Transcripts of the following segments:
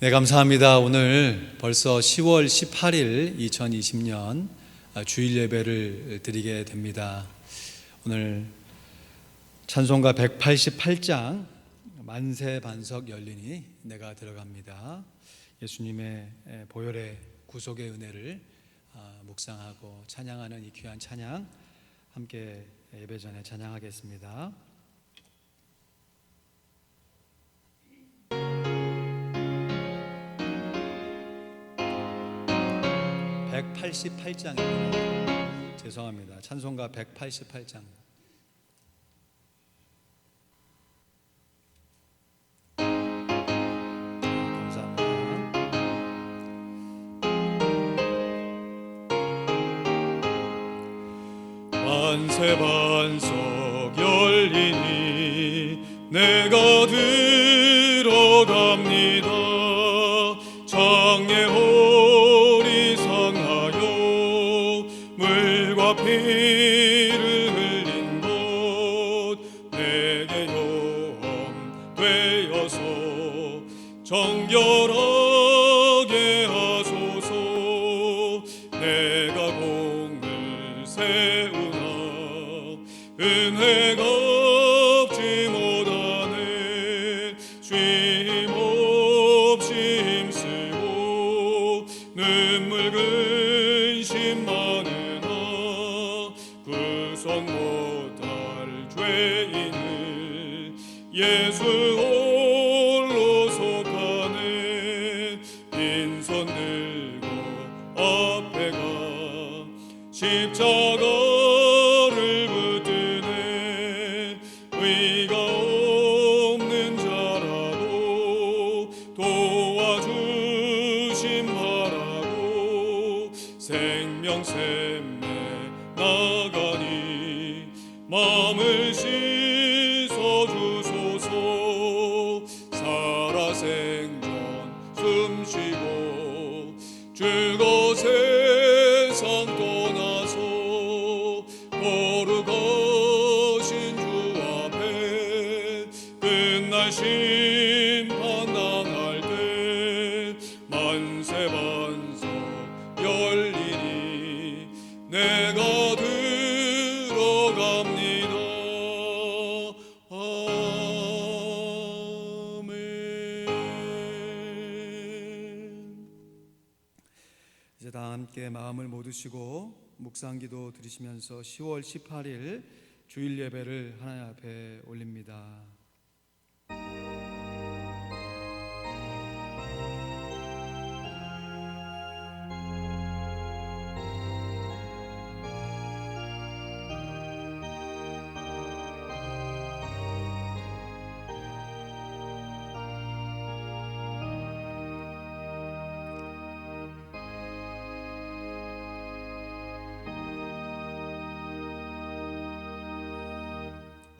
네, 감사합니다. 오늘 벌써 10월 18일 2020년 주일 예배를 드리게 됩니다. 오늘 찬송가 188장 만세 반석 열리니 내가 들어갑니다. 예수님의 보혈의 구속의 은혜를 묵상하고 찬양하는 이 귀한 찬양 함께 예배 전에 찬양하겠습니다. 188장입니다. 죄송합니다. 찬송가 188장. 감사합니다. 만세 반석 열리니 내가 들어갑니다. 정예호 피를 흘린 곳 내게 용되어서 정결하게 하소서. 내가 공을 세우나 은혜가 없지 못하네. 쉼 없이 힘쓰고 눈물 근심 많은 구속 못할 죄인을 예수 홀로 속하네. 빈손 들고 앞에 가 십자가를 붙드네. 의가 없는 자라도 도와주심 바라고 생명 나가니 마음을 씻어주소서. 살아 생존 숨쉬고 즐거 세상 떠나서 거룩하신 주 앞에 끝날 심판 당할 때 만세 반석 열리니 내가 들어갑니다. 아멘. 이제 다 함께 마음을 모두시고 묵상기도 드리시면서 10월 18일 주일 예배를 하나님 앞에 올립니다.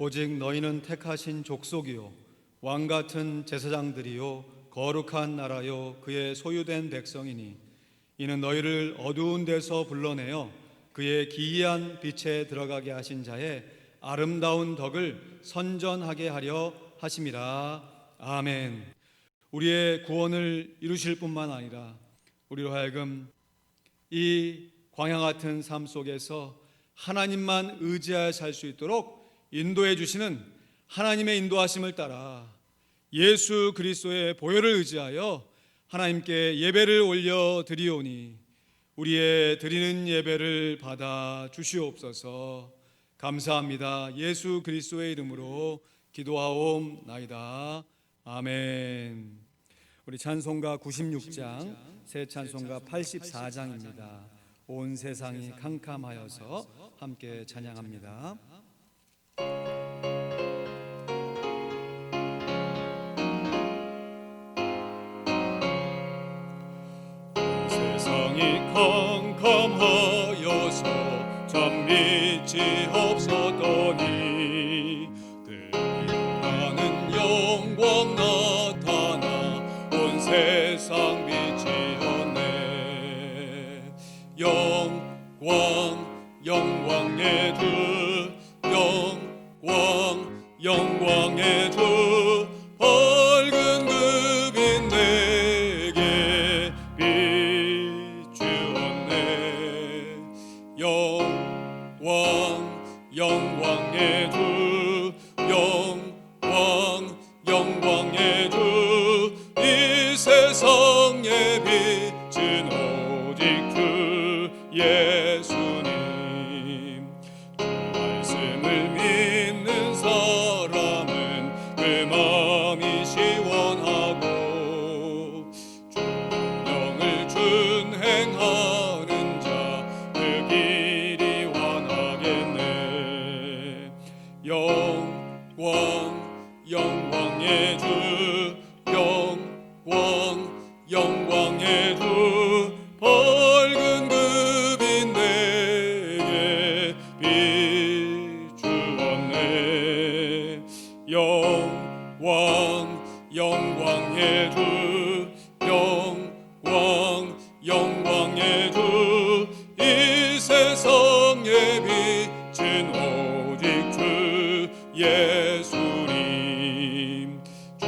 오직 너희는 택하신 족속이요 왕같은 제사장들이요 거룩한 나라요 그의 소유된 백성이니 이는 너희를 어두운 데서 불러내어 그의 기이한 빛에 들어가게 하신 자의 아름다운 덕을 선전하게 하려 하심이라. 아멘. 우리의 구원을 이루실 뿐만 아니라 우리로 하여금 이 광야 같은 삶 속에서 하나님만 의지하여 살 수 있도록 인도해 주시는 하나님의 인도하심을 따라 예수 그리스도의 보혈을 의지하여 하나님께 예배를 올려 드리오니 우리의 드리는 예배를 받아 주시옵소서. 감사합니다. 예수 그리스도의 이름으로 기도하옵나이다. 아멘. 우리 찬송가 96장, 새 찬송가 84장입니다. 온 세상이 캄캄하여서 함께 찬양합니다. 세상이 캄캄하여서 참 빛이 없었더니 나는 영광 나타나 온 세상 빛이었네. 영광의 주 영광의 주 밝은 그 빛 영광의 주 밝은 급인 내게 비추었네. 영광의 주 영광의 주 이 세상에 비친 오직 주 예수님. 죄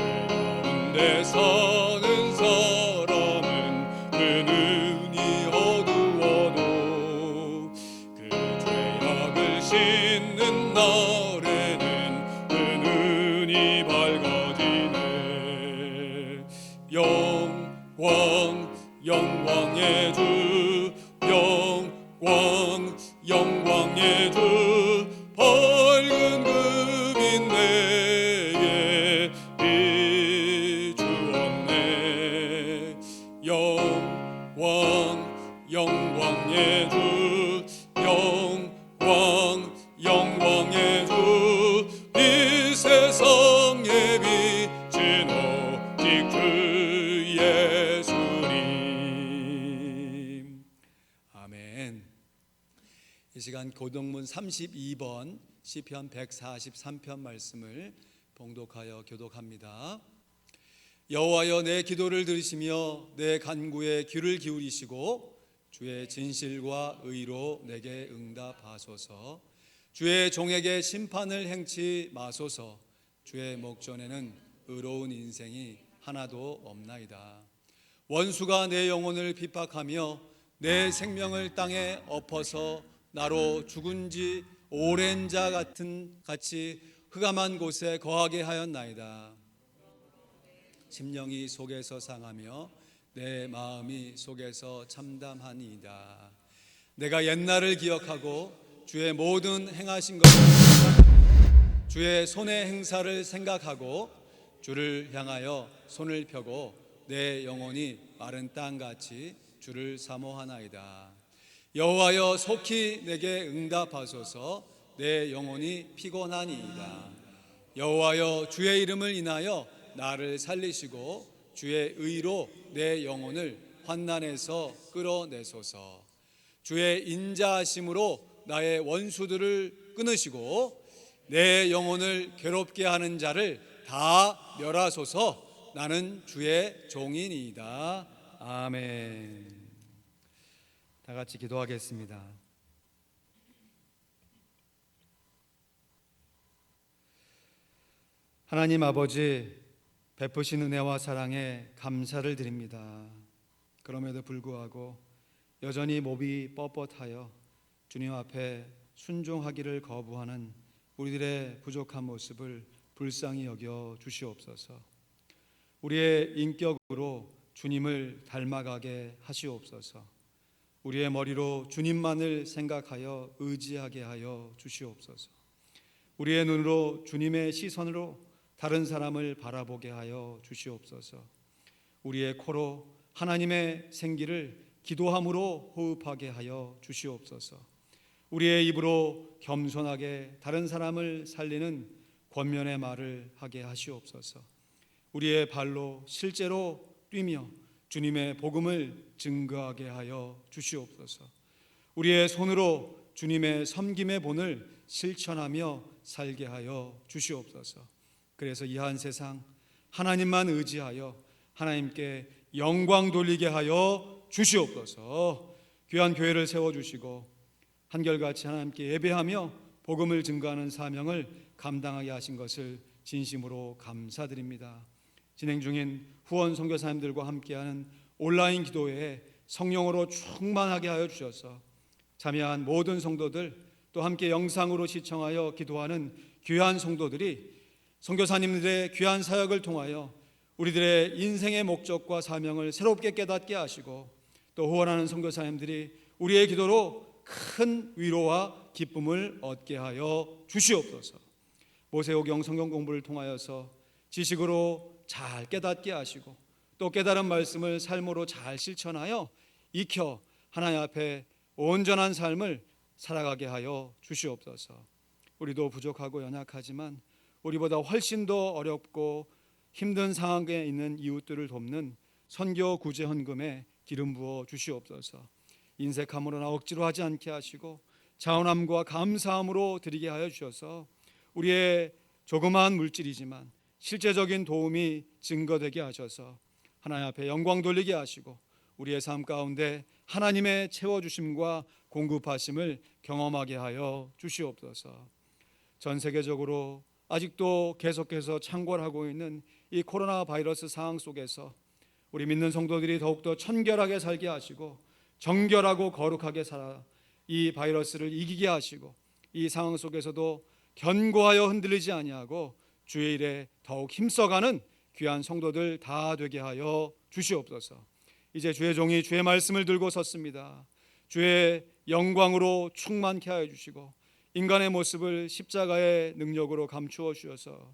가운데 사는 사람은 그 눈이 어두워도 그 죄악을 씻는 날에는 그 눈이 밝아지네. 영광의 주 영광의 주 밝은 급인 내게 비추었네. 영광의 주 영광의 주 이 세상에 비친 오직 주 예수님. 아멘. 이 시간 교동문 32번 시편 143편 말씀을 봉독하여 교독합니다. 여호와여, 내 기도를 들으시며 내 간구에 귀를 기울이시고 주의 진실과 의로 내게 응답하소서. 주의 종에게 심판을 행치 마소서. 주의 목전에는 의로운 인생이 하나도 없나이다. 원수가 내 영혼을 핍박하며 내 생명을 땅에 엎어서 나로 죽은 지 오랜 자 같이 흑암한 곳에 거하게 하였나이다. 심령이 속에서 상하며 내 마음이 속에서 참담하니이다. 내가 옛날을 기억하고 주의 모든 행하신 것을 생각하며 주의 손의 행사를 생각하고 주를 향하여 손을 펴고 내 영혼이 마른 땅같이 주를 사모하나이다. 여호와여, 속히 내게 응답하소서. 내 영혼이 피곤하니이다. 여호와여, 주의 이름을 인하여 나를 살리시고 주의 의로 내 영혼을 환난에서 끌어내소서. 주의 인자하심으로 나의 원수들을 끊으시고 내 영혼을 괴롭게 하는 자를 다 멸하소서. 나는 주의 종이니이다. 아멘. 다 같이 기도하겠습니다. 하나님 아버지, 베푸신 은혜와 사랑에 감사를 드립니다. 그럼에도 불구하고 여전히 몸이 뻣뻣하여 주님 앞에 순종하기를 거부하는 우리들의 부족한 모습을 불쌍히 여겨 주시옵소서. 우리의 인격으로 주님을 닮아가게 하시옵소서. 우리의 머리로 주님만을 생각하여 의지하게 하여 주시옵소서. 우리의 눈으로 주님의 시선으로 다른 사람을 바라보게 하여 주시옵소서. 우리의 코로 하나님의 생기를 기도함으로 호흡하게 하여 주시옵소서. 우리의 입으로 겸손하게 다른 사람을 살리는 권면의 말을 하게 하시옵소서. 우리의 발로 실제로 뛰며 주님의 복음을 증거하게 하여 주시옵소서. 우리의 손으로 주님의 섬김의 본을 실천하며 살게 하여 주시옵소서. 그래서 이 한 세상 하나님만 의지하여 하나님께 영광 돌리게 하여 주시옵소서. 귀한 교회를 세워주시고 한결같이 하나님께 예배하며 복음을 증거하는 사명을 감당하게 하신 것을 진심으로 감사드립니다. 진행 중인 후원 선교사님들과 함께하는 온라인 기도회에 성령으로 충만하게 하여 주셔서 참여한 모든 성도들, 또 함께 영상으로 시청하여 기도하는 귀한 성도들이 선교사님들의 귀한 사역을 통하여 우리들의 인생의 목적과 사명을 새롭게 깨닫게 하시고, 또 후원하는 선교사님들이 우리의 기도로 큰 위로와 기쁨을 얻게 하여 주시옵소서. 모세오경 성경 공부를 통하여서 지식으로 잘 깨닫게 하시고, 또 깨달은 말씀을 삶으로 잘 실천하여 익혀 하나님 앞에 온전한 삶을 살아가게 하여 주시옵소서. 우리도 부족하고 연약하지만 우리보다 훨씬 더 어렵고 힘든 상황에 있는 이웃들을 돕는 선교 구제 헌금에 기름 부어 주시옵소서. 인색함으로나 억지로 하지 않게 하시고 자원함과 감사함으로 드리게 하여 주셔서 우리의 조그마한 물질이지만 실제적인 도움이 증거되게 하셔서 하나님 앞에 영광 돌리게 하시고 우리의 삶 가운데 하나님의 채워주심과 공급하심을 경험하게 하여 주시옵소서. 전 세계적으로 아직도 계속해서 창궐하고 있는 이 코로나 바이러스 상황 속에서 우리 믿는 성도들이 더욱더 청결하게 살게 하시고 정결하고 거룩하게 살아 이 바이러스를 이기게 하시고 이 상황 속에서도 견고하여 흔들리지 아니하고 주의 일에 더욱 힘써가는 귀한 성도들 다 되게 하여 주시옵소서. 이제 주의 종이 주의 말씀을 들고 섰습니다. 주의 영광으로 충만케 하여 주시고 인간의 모습을 십자가의 능력으로 감추어 주셔서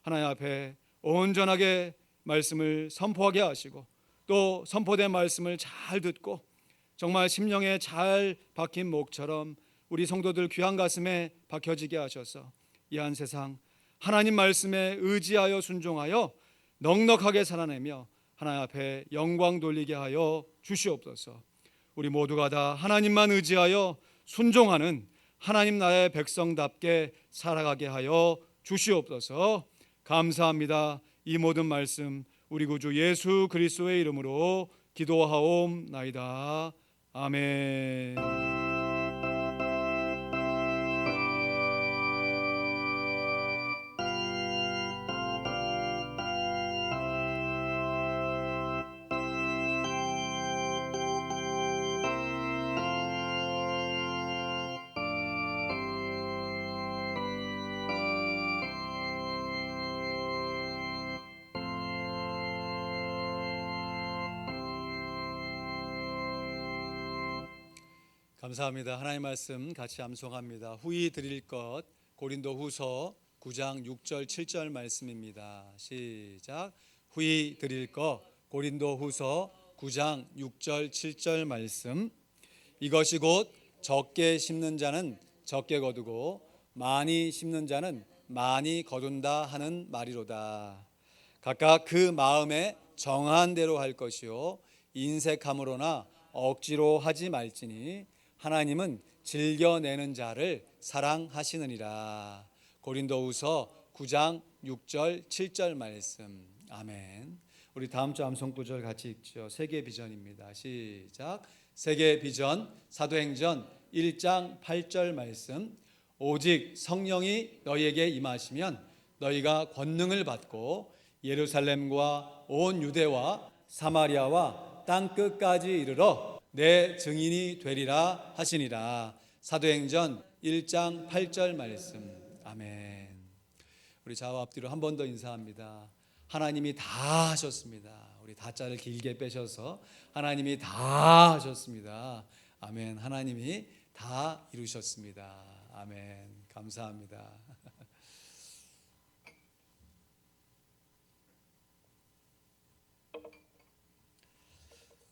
하나님 앞에 온전하게 말씀을 선포하게 하시고 또 선포된 말씀을 잘 듣고 정말 심령에 잘 박힌 목처럼 우리 성도들 귀한 가슴에 박혀지게 하셔서 이 한 세상 하나님 말씀에 의지하여 순종하여 넉넉하게 살아내며 하나님 앞에 영광 돌리게 하여 주시옵소서. 우리 모두가 다 하나님만 의지하여 순종하는 하나님 나라의 백성답게 살아가게 하여 주시옵소서. 감사합니다. 이 모든 말씀 우리 구주 예수 그리스도의 이름으로 기도하옵나이다. 아멘. 감사합니다. 하나님 말씀 같이 암송합니다. 후히 드릴 것 고린도후서 9장 6절 7절 말씀입니다. 시작. 후히 드릴 것 고린도후서 9장 6절 7절 말씀. 이것이 곧 적게 심는 자는 적게 거두고 많이 심는 자는 많이 거둔다 하는 말이로다. 각각 그 마음에 정한 대로 할 것이요 인색함으로나 억지로 하지 말지니 하나님은 즐겨내는 자를 사랑하시느니라. 고린도후서 9장 6절 7절 말씀. 아멘. 우리 다음 주 암송 구절 같이 읽죠. 세계 비전입니다. 시작. 세계 비전 사도행전 1장 8절 말씀. 오직 성령이 너희에게 임하시면 너희가 권능을 받고 예루살렘과 온 유대와 사마리아와 땅 끝까지 이르러 내 증인이 되리라 하시니라. 사도행전 1장 8절 말씀. 아멘. 우리 좌우 앞뒤로 한 번 더 인사합니다. 하나님이 다 하셨습니다. 우리 다자를 길게 빼셔서 하나님이 다 하셨습니다. 아멘. 하나님이 다 이루셨습니다. 아멘. 감사합니다.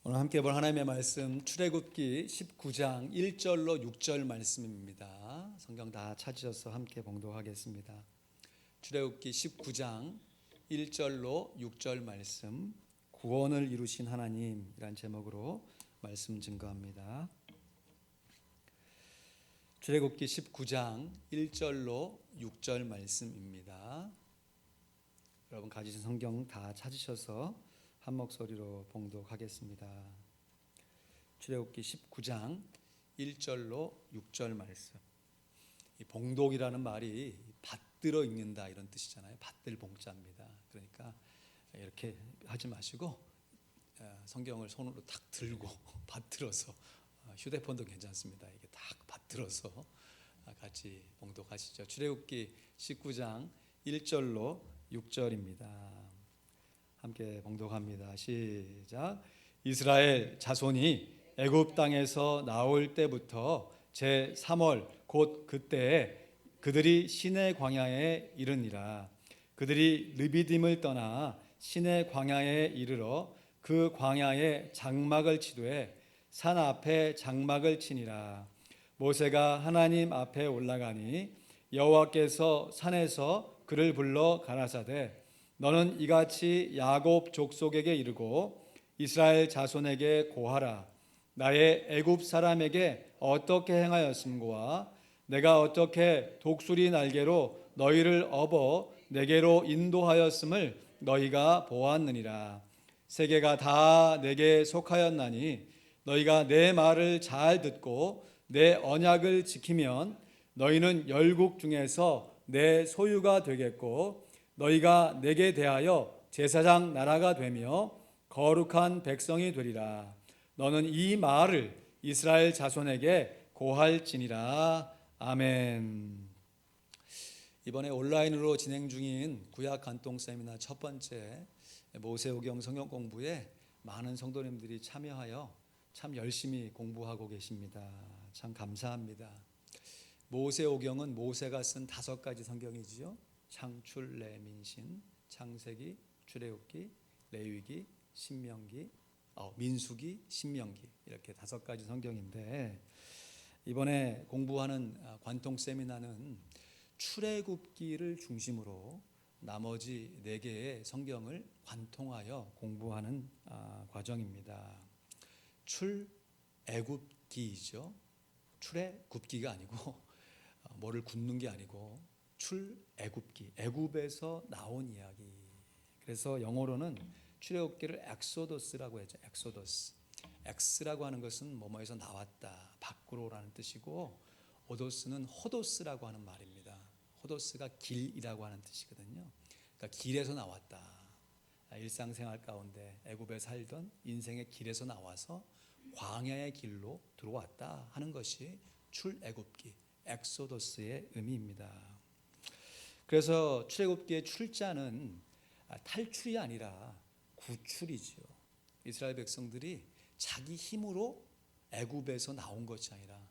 오늘 함께 볼 하나님의 말씀 출애굽기 19장 1절로 6절 말씀입니다. 성경 다 찾으셔서 함께 봉독하겠습니다. 출애굽기 19장 1절로 6절 말씀, 구원을 이루신 하나님이란 제목으로 말씀 증거합니다. 출애굽기 19장 1절로 6절 말씀입니다. 여러분 가지신 성경 다 찾으셔서 한 목소리로 봉독하겠습니다. 출애굽기 19장 1절로 6절 말씀. 이 봉독이라는 말이 받들어 읽는다 이런 뜻이잖아요. 받들 봉자입니다. 그러니까 이렇게 하지 마시고 성경을 손으로 탁 들고 받들어서, 휴대폰도 괜찮습니다. 이게 탁 받들어서 같이 봉독하시죠. 출애굽기 19장 1절로 6절입니다. 함께 봉독합니다. 시작. 이스라엘 자손이 애굽 땅에서 나올 때부터 제 3월 곧 그때에 그들이 시내 광야에 이르니라. 그들이 르비딤을 떠나 시내 광야에 이르러 그 광야에 장막을 치되 산 앞에 장막을 치니라. 모세가 하나님 앞에 올라가니 여호와께서 산에서 그를 불러 가라사대 너는 이같이 야곱 족속에게 이르고 이스라엘 자손에게 고하라. 나의 애굽 사람에게 어떻게 행하였음과 내가 어떻게 독수리 날개로 너희를 업어 내게로 인도하였음을 너희가 보았느니라. 세계가 다 내게 속하였나니 너희가 내 말을 잘 듣고 내 언약을 지키면 너희는 열국 중에서 내 소유가 되겠고 너희가 내게 대하여 제사장 나라가 되며 거룩한 백성이 되리라. 너는 이 말을 이스라엘 자손에게 고할지니라. 아멘. 이번에 온라인으로 진행 중인 구약 간통 세미나 첫 번째 모세오경 성경 공부에 많은 성도님들이 참여하여 참 열심히 공부하고 계십니다. 참 감사합니다. 모세오경은 모세가 쓴 5가지 성경이지요. 창출, 레민신, 창세기, 출애굽기, 레위기, 신명기, 민수기, 신명기 이렇게 5가지 성경인데 이번에 공부하는 관통 세미나는 출애굽기를 중심으로 나머지 4개의 성경을 관통하여 공부하는 과정입니다. 출애굽기이죠. 출애굽기가 아니고 뭐를 굽는 게 아니고 출애굽기, 애굽에서 나온 이야기. 그래서 영어로는 출애굽기를 엑소더스라고 했죠. 엑소더스. 엑스라고 하는 것은 뭐뭐에서 나왔다, 밖으로라는 뜻이고 오도스는 호도스라고 하는 말입니다. 호도스가 길이라고 하는 뜻이거든요. 그러니까 길에서 나왔다. 일상생활 가운데 애굽에 살던 인생의 길에서 나와서 광야의 길로 들어왔다 하는 것이 출애굽기, 엑소더스의 의미입니다. 그래서 출애굽기의 출자는 탈출이 아니라 구출이죠. 이스라엘 백성들이 자기 힘으로 애굽에서 나온 것이 아니라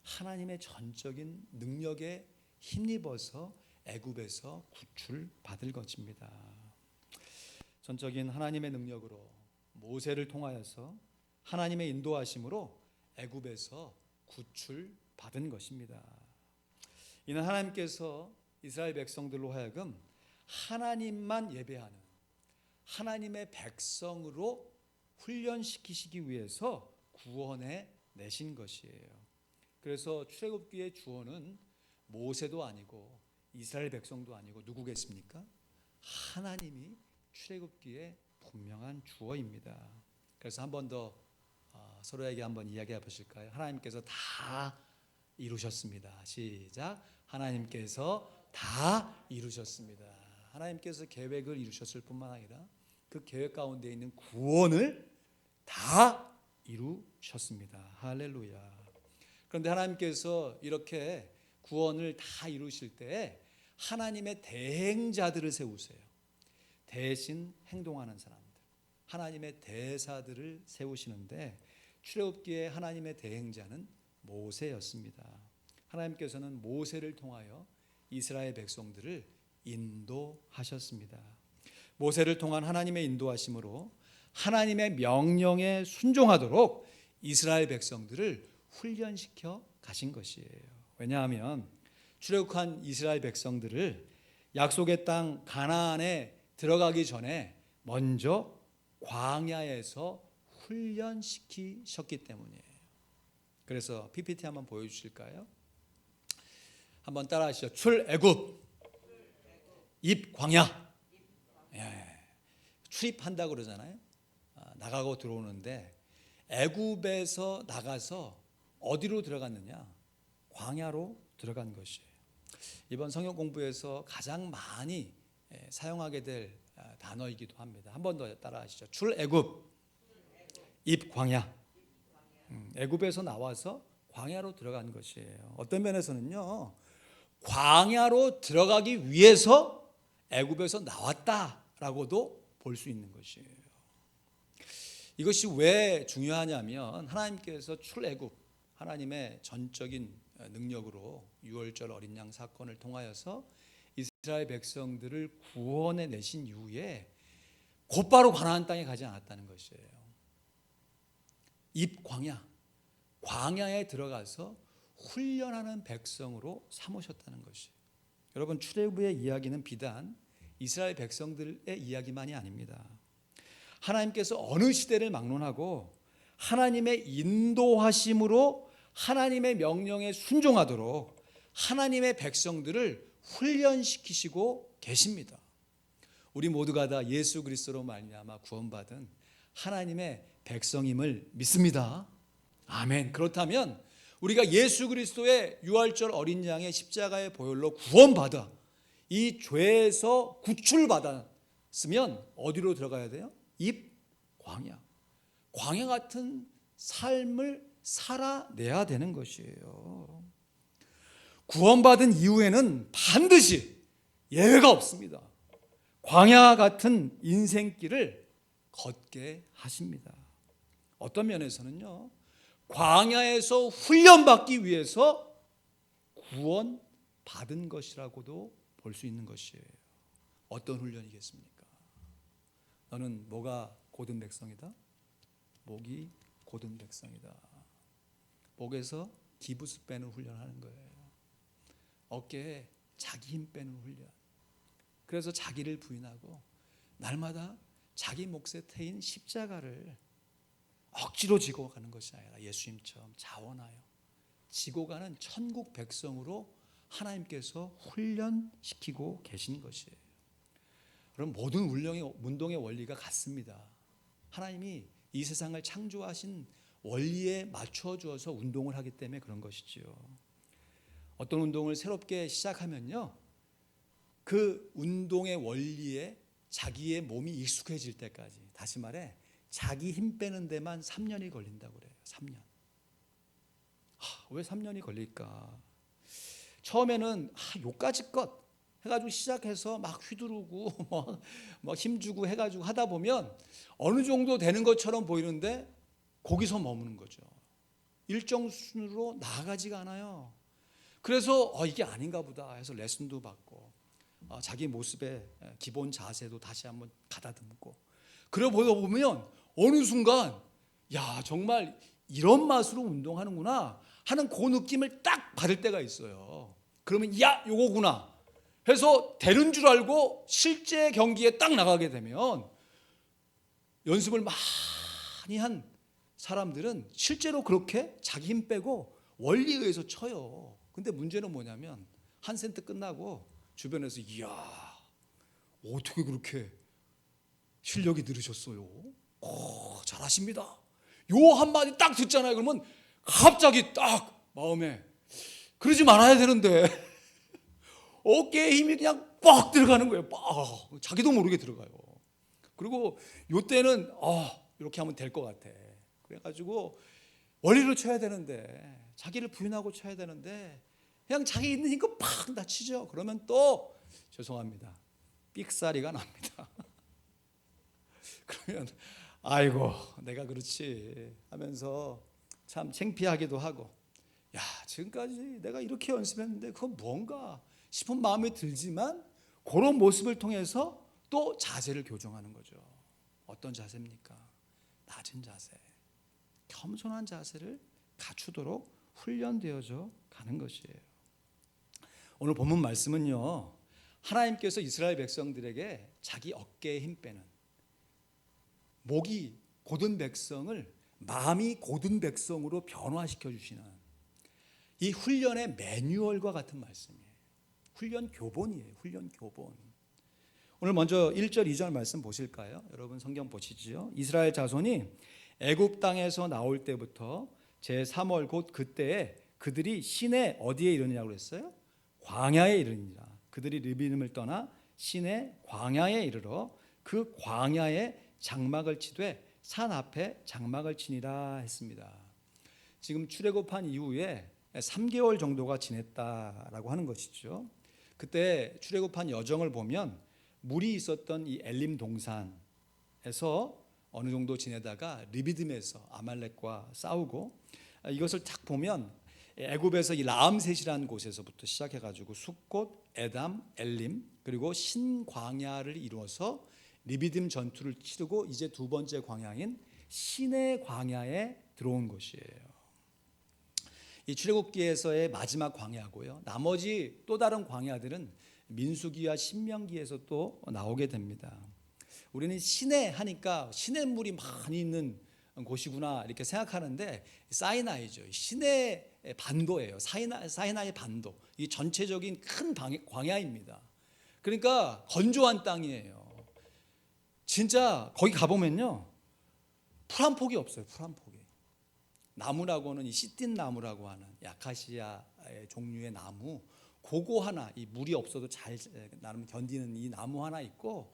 하나님의 전적인 능력에 힘입어서 애굽에서 구출받을 것입니다. 전적인 하나님의 능력으로 모세를 통하여서 하나님의 인도하심으로 애굽에서 구출받은 것입니다. 이는 하나님께서 이스라엘 백성들로 하여금 하나님만 예배하는 하나님의 백성으로 훈련시키시기 위해서 구원해 내신 것이에요. 그래서 출애굽기의 주어는 모세도 아니고 이스라엘 백성도 아니고 누구겠습니까? 하나님이 출애굽기의 분명한 주어입니다. 그래서 한 번 더 서로에게 한번 이야기해 보실까요? 하나님께서 다 이루셨습니다. 시작. 하나님께서 다 이루셨습니다. 하나님께서 계획을 이루셨을 뿐만 아니라 그 계획 가운데 있는 구원을 다 이루셨습니다. 할렐루야. 그런데 하나님께서 이렇게 구원을 다 이루실 때 하나님의 대행자들을 세우세요. 대신 행동하는 사람들, 하나님의 대사들을 세우시는데 출애굽기에 하나님의 대행자는 모세였습니다. 하나님께서는 모세를 통하여 이스라엘 백성들을 인도하셨습니다. 모세를 통한 하나님의 인도하심으로 하나님의 명령에 순종하도록 이스라엘 백성들을 훈련시켜 가신 것이에요. 왜냐하면 출애굽한 이스라엘 백성들을 약속의 땅 가나안에 들어가기 전에 먼저 광야에서 훈련시키셨기 때문이에요. 그래서 PPT 한번 보여주실까요? 한번 따라하시죠. 출애굽 입광야. 출입한다고 그러잖아요. 나가고 들어오는데 애굽에서 나가서 어디로 들어갔느냐? 광야로 들어간 것이에요. 이번 성경 공부에서 가장 많이 사용하게 될 단어이기도 합니다. 한 번 더 따라하시죠. 출애굽 입광야. 애굽에서 나와서 광야로 들어간 것이에요. 어떤 면에서는요, 광야로 들어가기 위해서 애굽에서 나왔다라고도 볼 수 있는 것이에요. 이것이 왜 중요하냐면 하나님께서 출애굽, 하나님의 전적인 능력으로 유월절 어린 양 사건을 통하여서 이스라엘 백성들을 구원해 내신 이후에 곧바로 가나안 땅에 가지 않았다는 것이에요. 입광야, 광야에 들어가서 훈련하는 백성으로 삼으셨다는 것이에요. 여러분, 출애굽의 이야기는 비단 이스라엘 백성들의 이야기만이 아닙니다. 하나님께서 어느 시대를 막론하고 하나님의 인도하심으로 하나님의 명령에 순종하도록 하나님의 백성들을 훈련시키시고 계십니다. 우리 모두가 다 예수 그리스도로 말미암아 구원받은 하나님의 백성임을 믿습니다. 아멘. 그렇다면 우리가 예수 그리스도의 유월절 어린 양의 십자가의 보혈로 구원받아 이 죄에서 구출받았으면 어디로 들어가야 돼요? 광야. 광야 같은 삶을 살아내야 되는 것이에요. 구원받은 이후에는 반드시 예외가 없습니다. 광야 같은 인생길을 걷게 하십니다. 어떤 면에서는요, 광야에서 훈련받기 위해서 구원받은 것이라고도 볼 수 있는 것이에요. 어떤 훈련이겠습니까? 너는 뭐가 고든 백성이다? 목이 고든 백성이다. 목에서 기부스 빼는 훈련하는 거예요. 어깨에 자기 힘 빼는 훈련. 그래서 자기를 부인하고 날마다 자기 몫에 태인 십자가를 억지로 지고 가는 것이 아니라 예수님처럼 자원하여 지고 가는 천국 백성으로 하나님께서 훈련시키고 계신 것이에요. 그럼 모든 운동의 원리가 같습니다. 하나님이 이 세상을 창조하신 원리에 맞춰 주어서 운동을 하기 때문에 그런 것이지요. 어떤 운동을 새롭게 시작하면요, 그 운동의 원리에 자기의 몸이 익숙해질 때까지, 다시 말해 자기 힘 빼는 데만 3년이 걸린다고 그래요. 3년. 왜 3년이 걸릴까? 처음에는 요까지 것 해가지고 시작해서 막 휘두르고 막 힘주고 해가지고 하다 보면 어느 정도 되는 것처럼 보이는데 거기서 머무는 거죠. 일정 수준으로 나아가지가 않아요. 그래서 이게 아닌가 보다 해서 레슨도 받고 자기 모습의 기본 자세도 다시 한번 가다듬고 그래 보다 보면 어느 순간 야 정말 이런 맛으로 운동하는구나 하는 그 느낌을 딱 받을 때가 있어요. 그러면 야 요거구나 해서 되는 줄 알고 실제 경기에 딱 나가게 되면 연습을 많이 한 사람들은 실제로 그렇게 자기 힘 빼고 원리에 의해서 쳐요. 근데 문제는 뭐냐면 한 세트 끝나고 주변에서 이야 어떻게 그렇게 실력이 늘으셨어요? 잘하십니다. 요 한마디 딱 듣잖아요. 그러면 갑자기 딱 마음에 그러지 말아야 되는데 어깨에 힘이 그냥 빡 들어가는 거예요. 빡. 자기도 모르게 들어가요. 그리고 요때는 이렇게 하면 될 것 같아. 그래가지고 원리로 쳐야 되는데 자기를 부인하고 쳐야 되는데 그냥 자기 있는 힘껏 팍 다치죠. 그러면 또 죄송합니다. 삑사리가 납니다. 그러면 아이고 내가 그렇지 하면서 참 창피하기도 하고 야 지금까지 내가 이렇게 연습했는데 그건 뭔가 싶은 마음이 들지만 그런 모습을 통해서 또 자세를 교정하는 거죠. 어떤 자세입니까? 낮은 자세, 겸손한 자세를 갖추도록 훈련되어져 가는 것이에요. 오늘 본문 말씀은요, 하나님께서 이스라엘 백성들에게 자기 어깨에 힘 빼는 목이 고든 백성을 마음이 고든 백성으로 변화시켜 주시는 이 훈련의 매뉴얼과 같은 말씀이에요. 훈련 교본이에요. 훈련 교본. 오늘 먼저 1절 2절 말씀 보실까요? 여러분 성경 보시지요. 이스라엘 자손이 애굽 땅에서 나올 때부터 제3월 곧 그때에 그들이 시내 어디에 이르느냐고 그랬어요? 광야에 이르니라. 그들이 르비딤을 떠나 시내 광야에 이르러 그 광야에 장막을 치되 산 앞에 장막을 치니라 했습니다. 지금 출애굽한 이후에 3개월 정도가 지냈다라고 하는 것이죠. 그때 출애굽한 여정을 보면 물이 있었던 이 엘림 동산에서 어느 정도 지내다가 르비딤에서 아말렉과 싸우고 이것을 딱 보면 애굽에서 이 라암셋이라는 곳에서부터 시작해가지고 숫곳, 에담, 엘림 그리고 신광야를 이루어서 르비딤 전투를 치르고 이제 두 번째 광야인 시내 광야에 들어온 것이에요. 이 출애굽기에서의 마지막 광야고요. 나머지 또 다른 광야들은 민수기와 신명기에서 또 나오게 됩니다. 우리는 시내 하니까 시냇물이 많이 있는 곳이구나 이렇게 생각하는데 사이나이죠. 시내 반도예요. 사이나이 반도. 이 전체적인 큰 광야입니다. 그러니까 건조한 땅이에요. 진짜 거기 가보면요, 풀 한 폭이 없어요. 풀 한 폭이. 나무라고는 이 시띠 나무라고 하는 아카시아의 종류의 나무, 그거 하나, 이 물이 없어도 잘 나름 견디는 이 나무 하나 있고,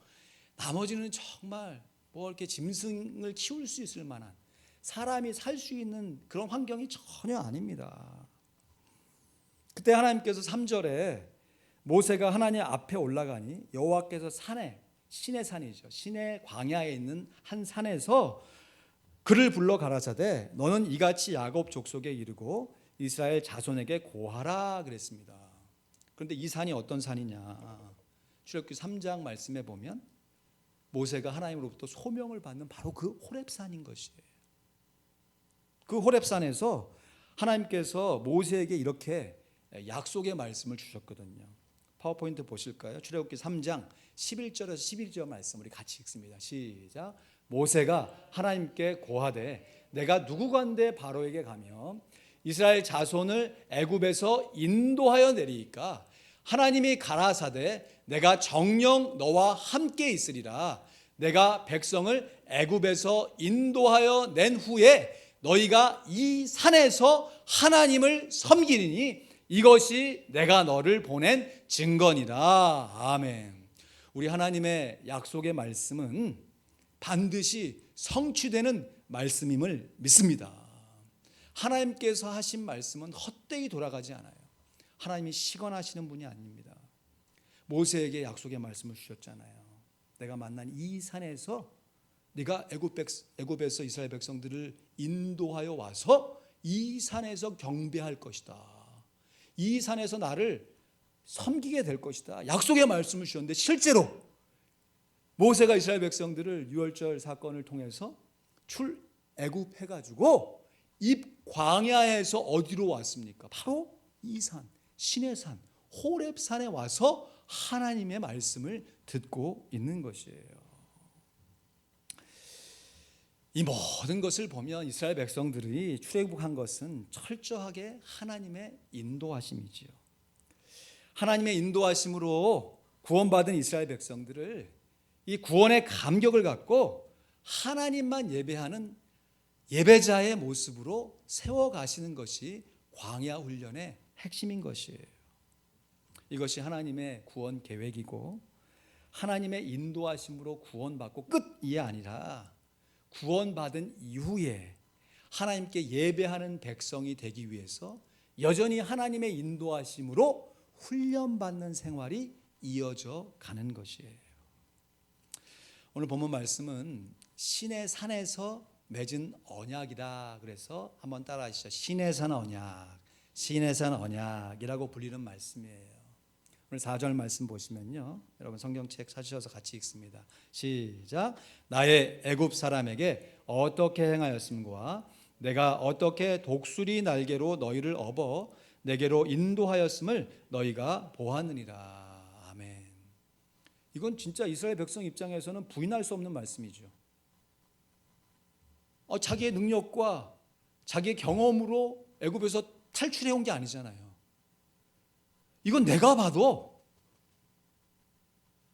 나머지는 정말 뭐 이렇게 짐승을 키울 수 있을 만한, 사람이 살 수 있는 그런 환경이 전혀 아닙니다. 그때 하나님께서 3절에 모세가 하나님 앞에 올라가니 여호와께서 산에, 시내 산이죠, 시내 광야에 있는 한 산에서 그를 불러 가라사대 너는 이같이 야곱 족속에 이르고 이스라엘 자손에게 고하라 그랬습니다. 그런데 이 산이 어떤 산이냐, 출애굽기 3장 말씀에 보면 모세가 하나님으로부터 소명을 받는 바로 그 호렙산인 것이에요. 그 호렙산에서 하나님께서 모세에게 이렇게 약속의 말씀을 주셨거든요. 파워포인트 보실까요? 출애굽기 3장 11절에서 12절 말씀 우리 같이 읽습니다. 시작. 모세가 하나님께 고하되 내가 누구간데 바로에게 가며 이스라엘 자손을 애굽에서 인도하여 내리이까 하나님이 가라사대 내가 정녕 너와 함께 있으리라. 내가 백성을 애굽에서 인도하여 낸 후에 너희가 이 산에서 하나님을 섬기리니 이것이 내가 너를 보낸 증거니라. 아멘. 우리 하나님의 약속의 말씀은 반드시 성취되는 말씀임을 믿습니다. 하나님께서 하신 말씀은 헛되이 돌아가지 않아요. 하나님이 시건하시는 분이 아닙니다. 모세에게 약속의 말씀을 주셨잖아요. 내가 만난 이 산에서 네가 애굽에서 이스라엘 백성들을 인도하여 와서 이 산에서 경배할 것이다. 이 산에서 나를 섬기게 될 것이다. 약속의 말씀을 주셨는데 실제로 모세가 이스라엘 백성들을 유월절 사건을 통해서 출애굽해가지고 입 광야에서 어디로 왔습니까? 바로 이 산, 신의 산, 호렙산에 와서 하나님의 말씀을 듣고 있는 것이에요. 이 모든 것을 보면 이스라엘 백성들이 출애굽한 것은 철저하게 하나님의 인도하심이지요. 하나님의 인도하심으로 구원받은 이스라엘 백성들을 이 구원의 감격을 갖고 하나님만 예배하는 예배자의 모습으로 세워가시는 것이 광야 훈련의 핵심인 것이에요. 이것이 하나님의 구원 계획이고 하나님의 인도하심으로 구원받고 끝이 아니라 구원받은 이후에 하나님께 예배하는 백성이 되기 위해서 여전히 하나님의 인도하심으로 훈련받는 생활이 이어져 가는 것이에요. 오늘 본문 말씀은 신의 산에서 맺은 언약이다. 그래서 한번 따라 하시죠. 신의 산 언약, 신의 산 언약이라고 불리는 말씀이에요. 오늘 4절 말씀 보시면요, 여러분 성경책 찾으셔서 같이 읽습니다. 시작. 나의 애굽 사람에게 어떻게 행하였음과 내가 어떻게 독수리 날개로 너희를 업어 내게로 인도하였음을 너희가 보았느니라. 아멘. 이건 진짜 이스라엘 백성 입장에서는 부인할 수 없는 말씀이죠. 자기의 능력과 자기의 경험으로 애굽에서 탈출해 온 게 아니잖아요. 이건 내가 봐도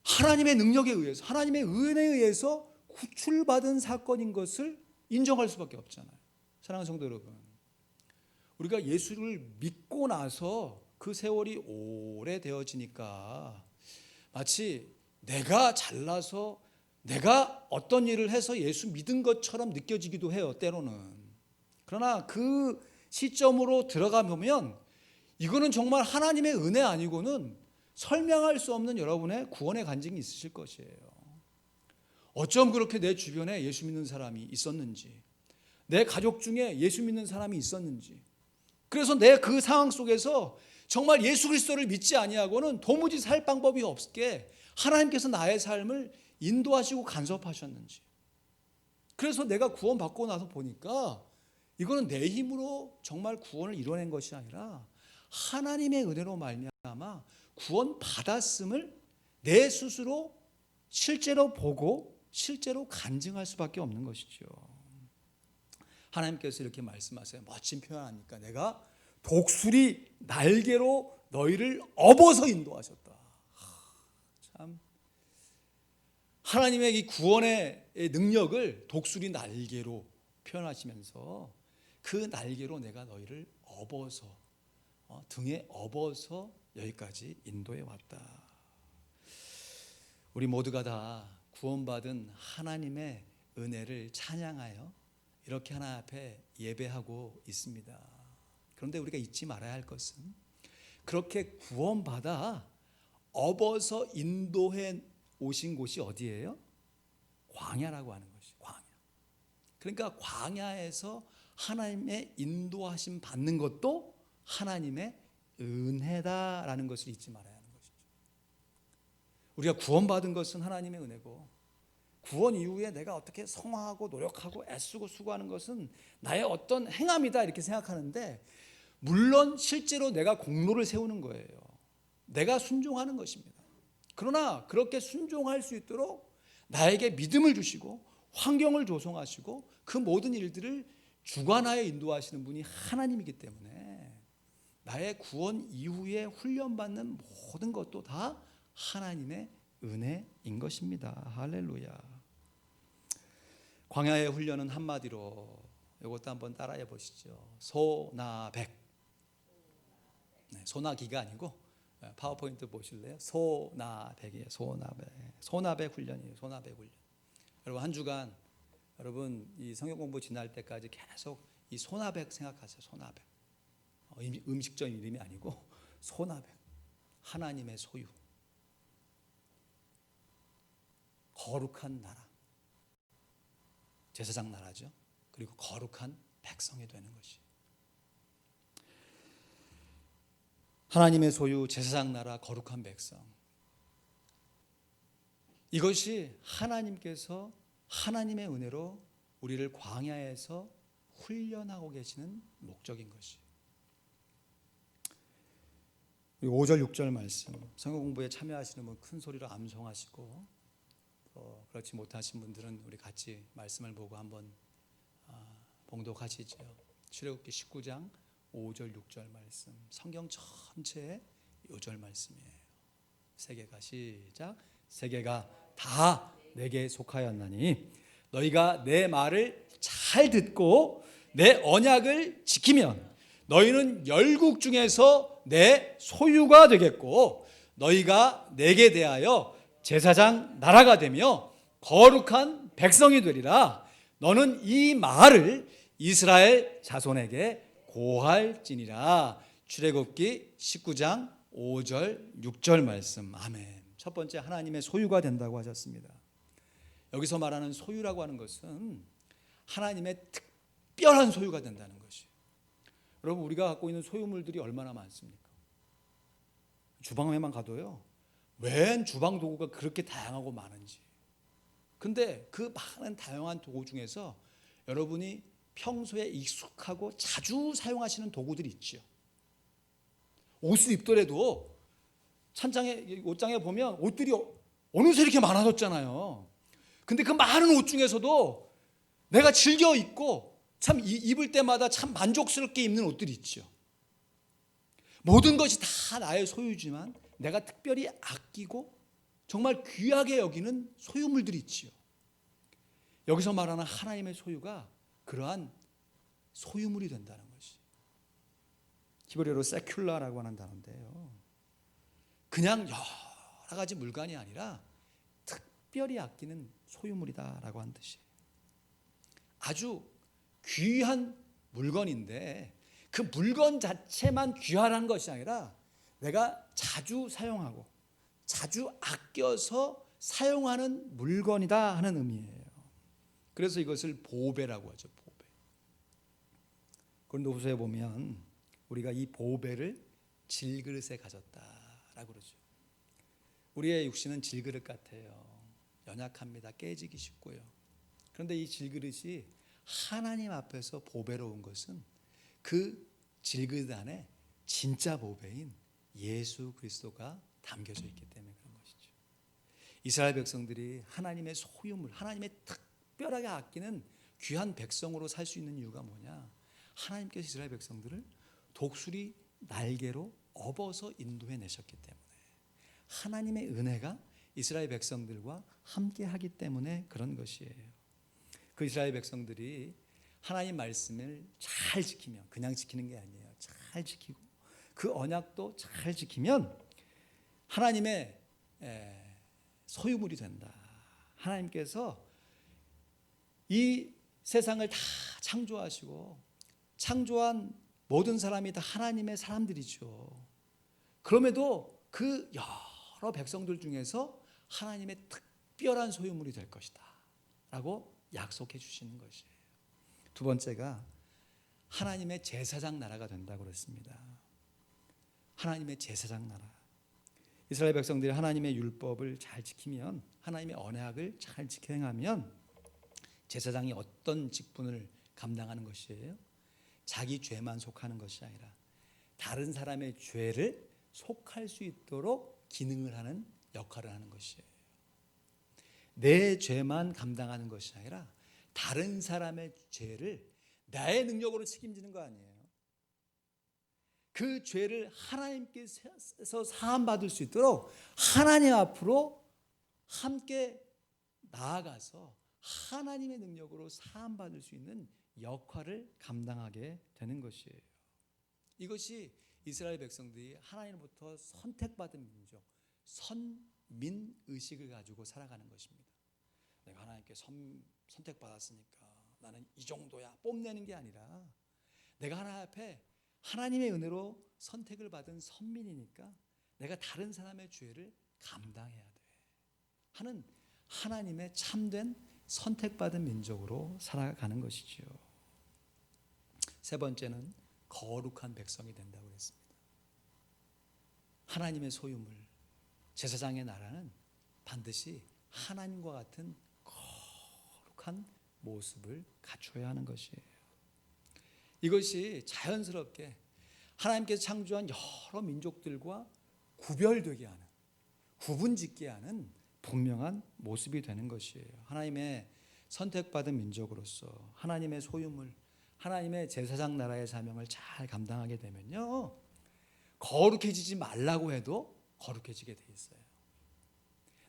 하나님의 능력에 의해서, 하나님의 은혜에 의해서 구출받은 사건인 것을 인정할 수밖에 없잖아요. 사랑하는 성도 여러분, 우리가 예수를 믿고 나서 그 세월이 오래되어지니까 마치 내가 잘나서 내가 어떤 일을 해서 예수 믿은 것처럼 느껴지기도 해요, 때로는. 그러나 그 시점으로 들어가 보면 이거는 정말 하나님의 은혜 아니고는 설명할 수 없는 여러분의 구원의 간증이 있으실 것이에요. 어쩜 그렇게 내 주변에 예수 믿는 사람이 있었는지, 내 가족 중에 예수 믿는 사람이 있었는지, 그래서 내 그 상황 속에서 정말 예수 그리스도를 믿지 아니하고는 도무지 살 방법이 없게 하나님께서 나의 삶을 인도하시고 간섭하셨는지, 그래서 내가 구원받고 나서 보니까 이거는 내 힘으로 정말 구원을 이뤄낸 것이 아니라 하나님의 은혜로 말미암아 구원 받았음을 내 스스로 실제로 보고 실제로 간증할 수밖에 없는 것이죠. 하나님께서 이렇게 말씀하세요. 멋진 표현하니까 내가 독수리 날개로 너희를 업어서 인도하셨다. 참 하나님의 이 구원의 능력을 독수리 날개로 표현하시면서 그 날개로 내가 너희를 업어서 등에 업어서 여기까지 인도해 왔다. 우리 모두가 다 구원받은 하나님의 은혜를 찬양하여 이렇게 하나님 앞에 예배하고 있습니다. 그런데 우리가 잊지 말아야 할 것은 그렇게 구원받아 업어서 인도해 오신 곳이 어디예요? 광야라고 하는 것이 광야. 그러니까 광야에서 하나님의 인도하심 받는 것도 하나님의 은혜다라는 것을 잊지 말아야 하는 것이죠. 우리가 구원받은 것은 하나님의 은혜고 구원 이후에 내가 어떻게 성화하고 노력하고 애쓰고 수고하는 것은 나의 어떤 행함이다 이렇게 생각하는데 물론 실제로 내가 공로를 세우는 거예요. 내가 순종하는 것입니다. 그러나 그렇게 순종할 수 있도록 나에게 믿음을 주시고 환경을 조성하시고 그 모든 일들을 주관하여 인도하시는 분이 하나님이기 때문에 나의 구원 이후에 훈련받는 모든 것도 다 하나님의 은혜인 것입니다. 할렐루야. 광야의 훈련은 한마디로 이것도 한번 따라해 보시죠. 소나백. 네, 소나기가 아니고 파워포인트 보실래요? 소나백이에요. 소나백. 소나백 훈련이에요. 소나백 훈련. 여러분 한 주간 여러분 이 성경 공부 지날 때까지 계속 이 소나백 생각하세요. 소나백. 음식점 이름이 아니고 소나백. 하나님의 소유. 거룩한 나라. 제사장 나라죠. 그리고 거룩한 백성이 되는 것이. 하나님의 소유, 제사장 나라, 거룩한 백성. 이것이 하나님께서 하나님의 은혜로 우리를 광야에서 훈련하고 계시는 목적인 것이. 5절 6절 말씀 성경 공부에 참여하시는 분 큰 소리로 암송하시고 그렇지 못하신 분들은 우리 같이 말씀을 보고 한번 봉독하시죠. 출애굽기 19장 5절 6절 말씀 성경 전체의 5절 말씀이에요. 세계가 시작. 세계가 다 내게 속하였나니 너희가 내 말을 잘 듣고 내 언약을 지키면 너희는 열국 중에서 내 소유가 되겠고 너희가 내게 대하여 제사장 나라가 되며 거룩한 백성이 되리라. 너는 이 말을 이스라엘 자손에게 고할지니라. 출애굽기 19장 5절 6절 말씀. 아멘. 첫 번째 하나님의 소유가 된다고 하셨습니다. 여기서 말하는 소유라고 하는 것은 하나님의 특별한 소유가 된다는 것이. 여러분 우리가 갖고 있는 소유물들이 얼마나 많습니까? 주방에만 가도요. 웬 주방 도구가 그렇게 다양하고 많은지. 근데 그 많은 다양한 도구 중에서 여러분이 평소에 익숙하고 자주 사용하시는 도구들이 있죠. 옷을 입더라도 찬장에 옷장에 보면 옷들이 어느새 이렇게 많아졌잖아요. 근데 그 많은 옷 중에서도 내가 즐겨 입고 참 입을 때마다 참 만족스럽게 입는 옷들이 있죠. 모든 것이 다 나의 소유지만 내가 특별히 아끼고 정말 귀하게 여기는 소유물들이 있지요. 여기서 말하는 하나님의 소유가 그러한 소유물이 된다는 것이. 히브리어로 세큘라라고 하는 단어인데요. 그냥 여러 가지 물건이 아니라 특별히 아끼는 소유물이다라고 한 뜻이에요. 아주 귀한 물건인데 그 물건 자체만 귀하란 것이 아니라 내가 자주 사용하고 자주 아껴서 사용하는 물건이다 하는 의미예요. 그래서 이것을 보배라고 하죠. 보배. 고린도후서에 보면 우리가 이 보배를 질그릇에 가졌다라고 그러죠. 우리의 육신은 질그릇 같아요. 연약합니다. 깨지기 쉽고요. 그런데 이 질그릇이 하나님 앞에서 보배로운 것은 그 질그릇 안에 진짜 보배인 예수 그리스도가 담겨져 있기 때문에 그런 것이죠. 이스라엘 백성들이 하나님의 소유물, 하나님의 특별하게 아끼는 귀한 백성으로 살 수 있는 이유가 뭐냐? 하나님께서 이스라엘 백성들을 독수리 날개로 업어서 인도해 내셨기 때문에, 하나님의 은혜가 이스라엘 백성들과 함께 하기 때문에 그런 것이에요. 그 이스라엘 백성들이 하나님 말씀을 잘 지키면, 그냥 지키는 게 아니에요. 잘 지키고 그 언약도 잘 지키면 하나님의 소유물이 된다. 하나님께서 이 세상을 다 창조하시고 창조한 모든 사람이 다 하나님의 사람들이죠. 그럼에도 그 여러 백성들 중에서 하나님의 특별한 소유물이 될 것이다 라고 약속해 주시는 것이에요. 두 번째가 하나님의 제사장 나라가 된다고 그랬습니다. 하나님의 제사장 나라. 이스라엘 백성들이 하나님의 율법을 잘 지키면, 하나님의 언약을 잘 지켜 행하면 제사장이 어떤 직분을 감당하는 것이에요? 자기 죄만 속하는 것이 아니라 다른 사람의 죄를 속할 수 있도록 기능을 하는 역할을 하는 것이에요. 내 죄만 감당하는 것이 아니라 다른 사람의 죄를 나의 능력으로 책임지는 거 아니에요. 그 죄를 하나님께서 사함받을 수 있도록 하나님 앞으로 함께 나아가서 하나님의 능력으로 사함받을 수 있는 역할을 감당하게 되는 것이에요. 이것이 이스라엘 백성들이 하나님으로부터 선택받은 민족, 선민의식을 가지고 살아가는 것입니다. 내가 하나님께 선택받았으니까 나는 이 정도야 뽐내는 게 아니라, 내가 하나님 앞에 하나님의 은혜로 선택을 받은 선민이니까 내가 다른 사람의 죄를 감당해야 돼 하는 하나님의 참된 선택받은 민족으로 살아가는 것이지요. 세 번째는 거룩한 백성이 된다고 했습니다. 하나님의 소유물, 제사장의 나라는 반드시 하나님과 같은 거룩한 모습을 갖춰야 하는 것이에요. 이것이 자연스럽게 하나님께서 창조한 여러 민족들과 구별되게 하는, 구분짓게 하는 분명한 모습이 되는 것이에요. 하나님의 선택받은 민족으로서 하나님의 소유물, 하나님의 제사장 나라의 사명을 잘 감당하게 되면요, 거룩해지지 말라고 해도 거룩해지게 돼 있어요.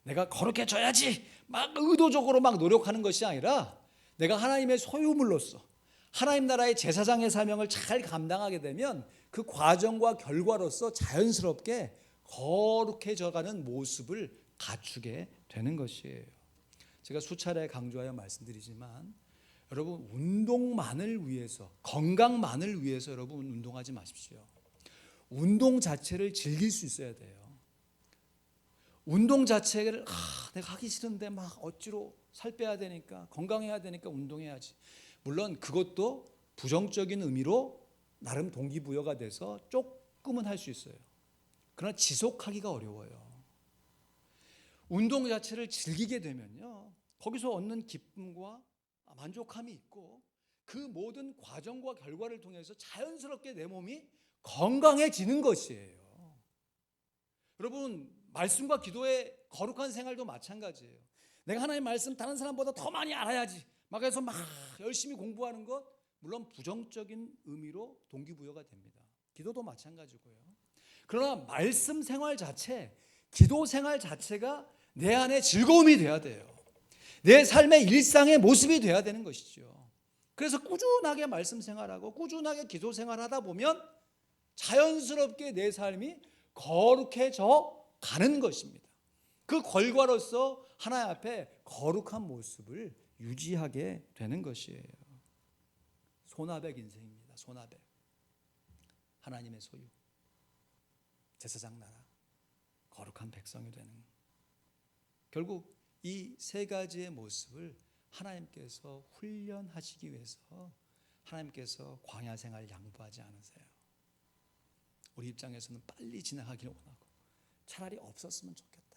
내가 거룩해져야지 막 의도적으로 막 노력하는 것이 아니라, 내가 하나님의 소유물로서 하나님 나라의 제사장의 사명을 잘 감당하게 되면 그 과정과 결과로서 자연스럽게 거룩해져가는 모습을 갖추게 되는 것이에요. 제가 수차례 강조하여 말씀드리지만, 여러분 운동만을 위해서, 건강만을 위해서 여러분 운동하지 마십시오. 운동 자체를 즐길 수 있어야 돼요. 운동 자체를 내가 하기 싫은데 막 억지로 살 빼야 되니까, 건강해야 되니까 운동해야지. 물론 그것도 부정적인 의미로 나름 동기부여가 돼서 조금은 할 수 있어요. 그러나 지속하기가 어려워요. 운동 자체를 즐기게 되면요, 거기서 얻는 기쁨과 만족함이 있고, 그 모든 과정과 결과를 통해서 자연스럽게 내 몸이 건강해지는 것이에요. 여러분, 말씀과 기도의 거룩한 생활도 마찬가지예요. 내가 하나님의 말씀 다른 사람보다 더 많이 알아야지 막 해서 막 열심히 공부하는 것, 물론 부정적인 의미로 동기부여가 됩니다. 기도도 마찬가지고요. 그러나 말씀 생활 자체, 기도 생활 자체가 내 안에 즐거움이 돼야 돼요. 내 삶의 일상의 모습이 돼야 되는 것이죠. 그래서 꾸준하게 말씀 생활하고 꾸준하게 기도 생활하다 보면 자연스럽게 내 삶이 거룩해져 가는 것입니다. 그 결과로서 하나님 앞에 거룩한 모습을 유지하게 되는 것이에요. 소나백 인생입니다. 소나백. 하나님의 소유, 제사장 나라, 거룩한 백성이 되는, 결국 이 세 가지의 모습을 하나님께서 훈련하시기 위해서 하나님께서 광야 생활 양보하지 않으세요. 우리 입장에서는 빨리 지나가기를 원하고 차라리 없었으면 좋겠다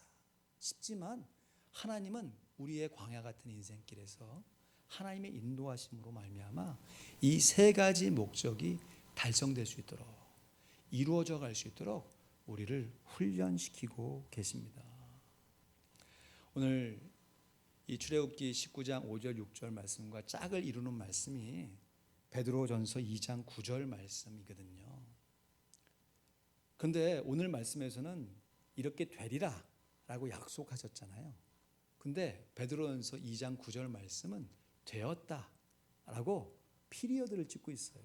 싶지만, 하나님은 우리의 광야 같은 인생길에서 하나님의 인도하심으로 말미암아 이 세 가지 목적이 달성될 수 있도록, 이루어져 갈 수 있도록 우리를 훈련시키고 계십니다. 오늘 이 출애굽기 19장 5절 6절 말씀과 짝을 이루는 말씀이 베드로전서 2장 9절 말씀이거든요. 그런데 오늘 말씀에서는 이렇게 되리라 라고 약속하셨잖아요. 근데 베드로전서 2장 9절 말씀은 되었다 라고 피리어드를 찍고 있어요.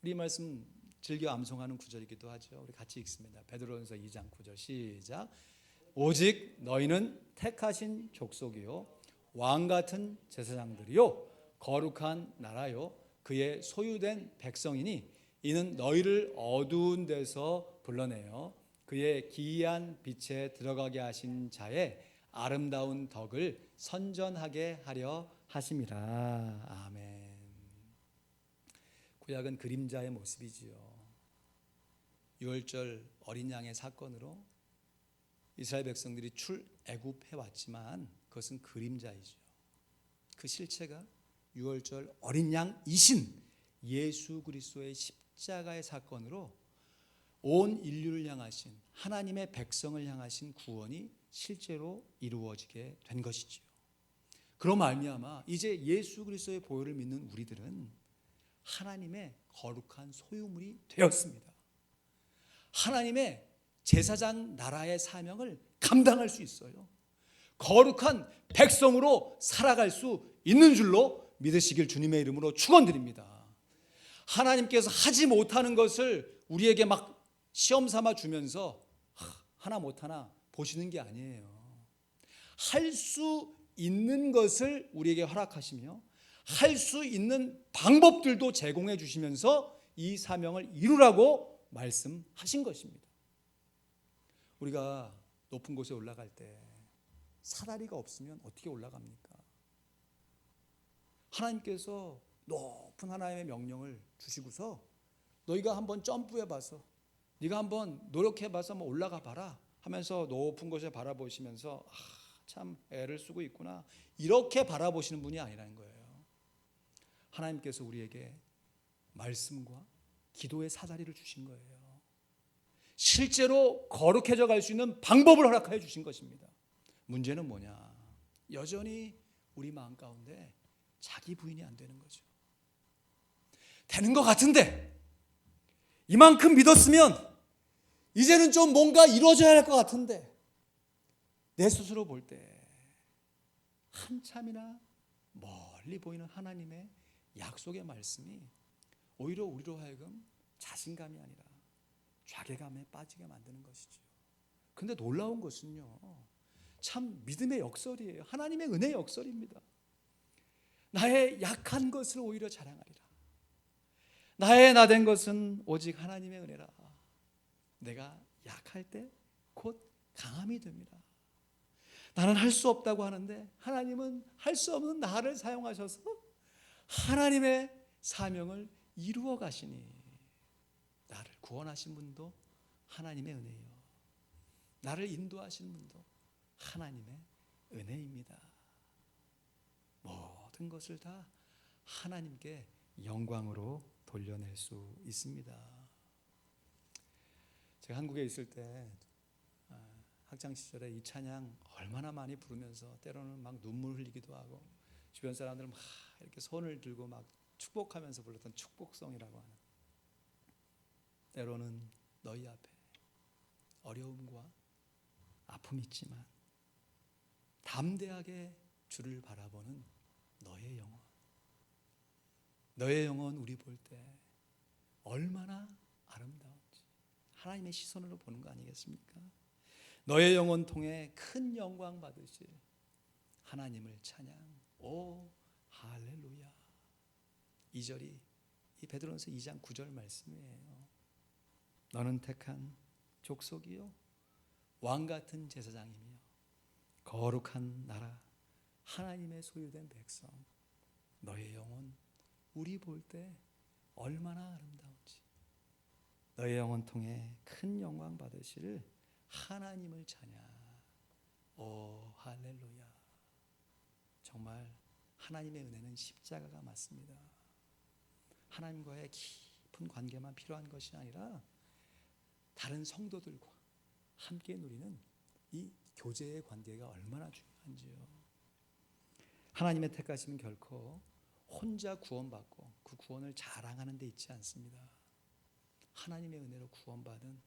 이 말씀 즐겨 암송하는 구절이기도 하죠. 우리 같이 읽습니다. 베드로전서 2장 9절 시작. 오직 너희는 택하신 족속이요 왕 같은 제사장들이요 거룩한 나라요 그의 소유된 백성이니 이는 너희를 어두운 데서 불러내어 그의 기이한 빛에 들어가게 하신 자의 아름다운 덕을 선전하게 하려 하심이라. 아멘. 구약은 그림자의 모습이지요. 유월절 어린 양의 사건으로 이스라엘 백성들이 출애굽해 왔지만 그것은 그림자이죠. 그 실체가 유월절 어린 양이신 예수 그리스도의 십자가의 사건으로 온 인류를 향하신 하나님의 백성을 향하신 구원이 실제로 이루어지게 된 것이지요. 그로 말미암아 이제 예수 그리스도의 보혈을 믿는 우리들은 하나님의 거룩한 소유물이 되었습니다. 하나님의 제사장 나라의 사명을 감당할 수 있어요. 거룩한 백성으로 살아갈 수 있는 줄로 믿으시길 주님의 이름으로 축원드립니다. 하나님께서 하지 못하는 것을 우리에게 막 시험 삼아 주면서 하나 못하나 보시는 게 아니에요. 할 수 있는 것을 우리에게 허락하시며 할 수 있는 방법들도 제공해 주시면서 이 사명을 이루라고 말씀하신 것입니다. 우리가 높은 곳에 올라갈 때 사다리가 없으면 어떻게 올라갑니까? 하나님께서 높은 하나님의 명령을 주시고서 너희가 한번 점프해 봐서 네가 한번 노력해 봐서 한번 올라가 봐라 하면서 높은 곳에 바라보시면서 참 애를 쓰고 있구나 이렇게 바라보시는 분이 아니라는 거예요. 하나님께서 우리에게 말씀과 기도의 사다리를 주신 거예요. 실제로 거룩해져 갈 수 있는 방법을 허락하여 주신 것입니다. 문제는 뭐냐? 여전히 우리 마음 가운데 자기 부인이 안 되는 거죠. 되는 것 같은데 이만큼 믿었으면 이제는 좀 뭔가 이루어져야 할 것 같은데 내 스스로 볼 때 한참이나 멀리 보이는 하나님의 약속의 말씀이 오히려 우리로 하여금 자신감이 아니라 좌계감에 빠지게 만드는 것이죠. 근데 놀라운 것은요, 참 믿음의 역설이에요. 하나님의 은혜의 역설입니다. 나의 약한 것을 오히려 자랑하리라. 나의 나된 것은 오직 하나님의 은혜라. 내가 약할 때 곧 강함이 됩니다. 나는 할 수 없다고 하는데 하나님은 할 수 없는 나를 사용하셔서 하나님의 사명을 이루어 가시니 나를 구원하신 분도 하나님의 은혜요. 나를 인도하신 분도 하나님의 은혜입니다. 모든 것을 다 하나님께 영광으로 돌려낼 수 있습니다. 제가 한국에 있을 때 학창 시절에 이 찬양 얼마나 많이 부르면서 때로는 막 눈물 흘리기도 하고 주변 사람들 막 이렇게 손을 들고 막 축복하면서 불렀던 축복송이라고 하는, 때로는 너희 앞에 어려움과 아픔이 있지만 담대하게 주를 바라보는 너의 영혼, 너의 영혼 우리 볼 때 얼마나 아름다운지 하나님의 시선으로 보는 거 아니겠습니까? 너의 영혼 통해 큰 영광 받으실 하나님을 찬양. 오 할렐루야. 2절이 이 베드로전서 2장 9절 말씀이에요. 너는 택한 족속이요 왕 같은 제사장이며 거룩한 나라 하나님의 소유된 백성. 너의 영혼 우리 볼 때 얼마나 아름다운지 너의 영혼 통해 큰 영광 받으실 하나님을 찬양. 오 할렐루야. 정말 하나님의 은혜는 십자가가 맞습니다. 하나님과의 깊은 관계만 필요한 것이 아니라 다른 성도들과 함께 누리는 이 교제의 관계가 얼마나 중요한지요. 하나님의 택하심은 결코 혼자 구원받고 그 구원을 자랑하는 데 있지 않습니다. 하나님의 은혜로 구원받은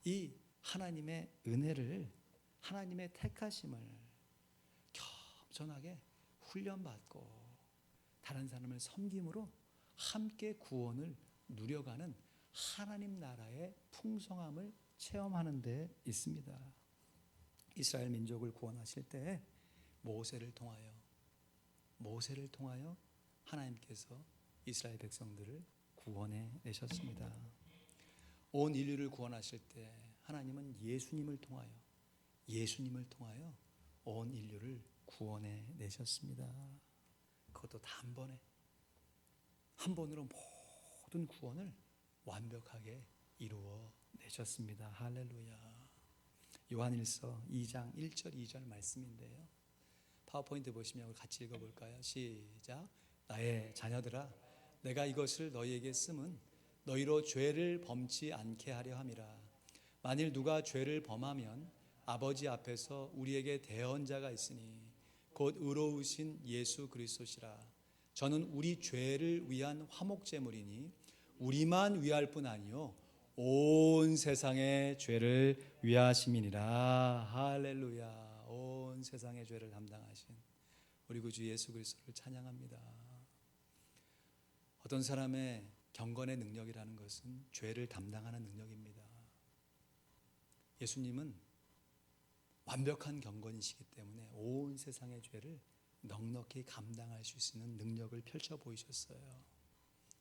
이 하나님의 은혜를, 하나님의 택하심을 겸손하게 훈련받고 다른 사람을 섬김으로 함께 구원을 누려가는 하나님 나라의 풍성함을 체험하는 데 있습니다. 이스라엘 민족을 구원하실 때 모세를 통하여 하나님께서 이스라엘 백성들을 구원해 내셨습니다. 온 인류를 구원하실 때 하나님은 예수님을 통하여 온 인류를 구원해 내셨습니다. 그것도 단번에 한 번으로 모든 구원을 완벽하게 이루어 내셨습니다. 할렐루야. 요한일서 2장 1절 2절 말씀인데요. 파워포인트 보시면 우리 같이 읽어볼까요? 시작. 나의 자녀들아, 내가 이것을 너희에게 쓰면 너희로 죄를 범치 않게 하려 함이라. 만일 누가 죄를 범하면 아버지 앞에서 우리에게 대언자가 있으니 곧 의로우신 예수 그리스도시라. 저는 우리 죄를 위한 화목제물이니 우리만 위할 뿐 아니요 온 세상의 죄를 위하심이니라. 할렐루야. 온 세상의 죄를 담당하신 우리 구주 예수 그리스도를 찬양합니다. 어떤 사람의 경건의 능력이라는 것은 죄를 담당하는 능력입니다. 예수님은 완벽한 경건이시기 때문에 온 세상의 죄를 넉넉히 감당할 수 있는 능력을 펼쳐 보이셨어요.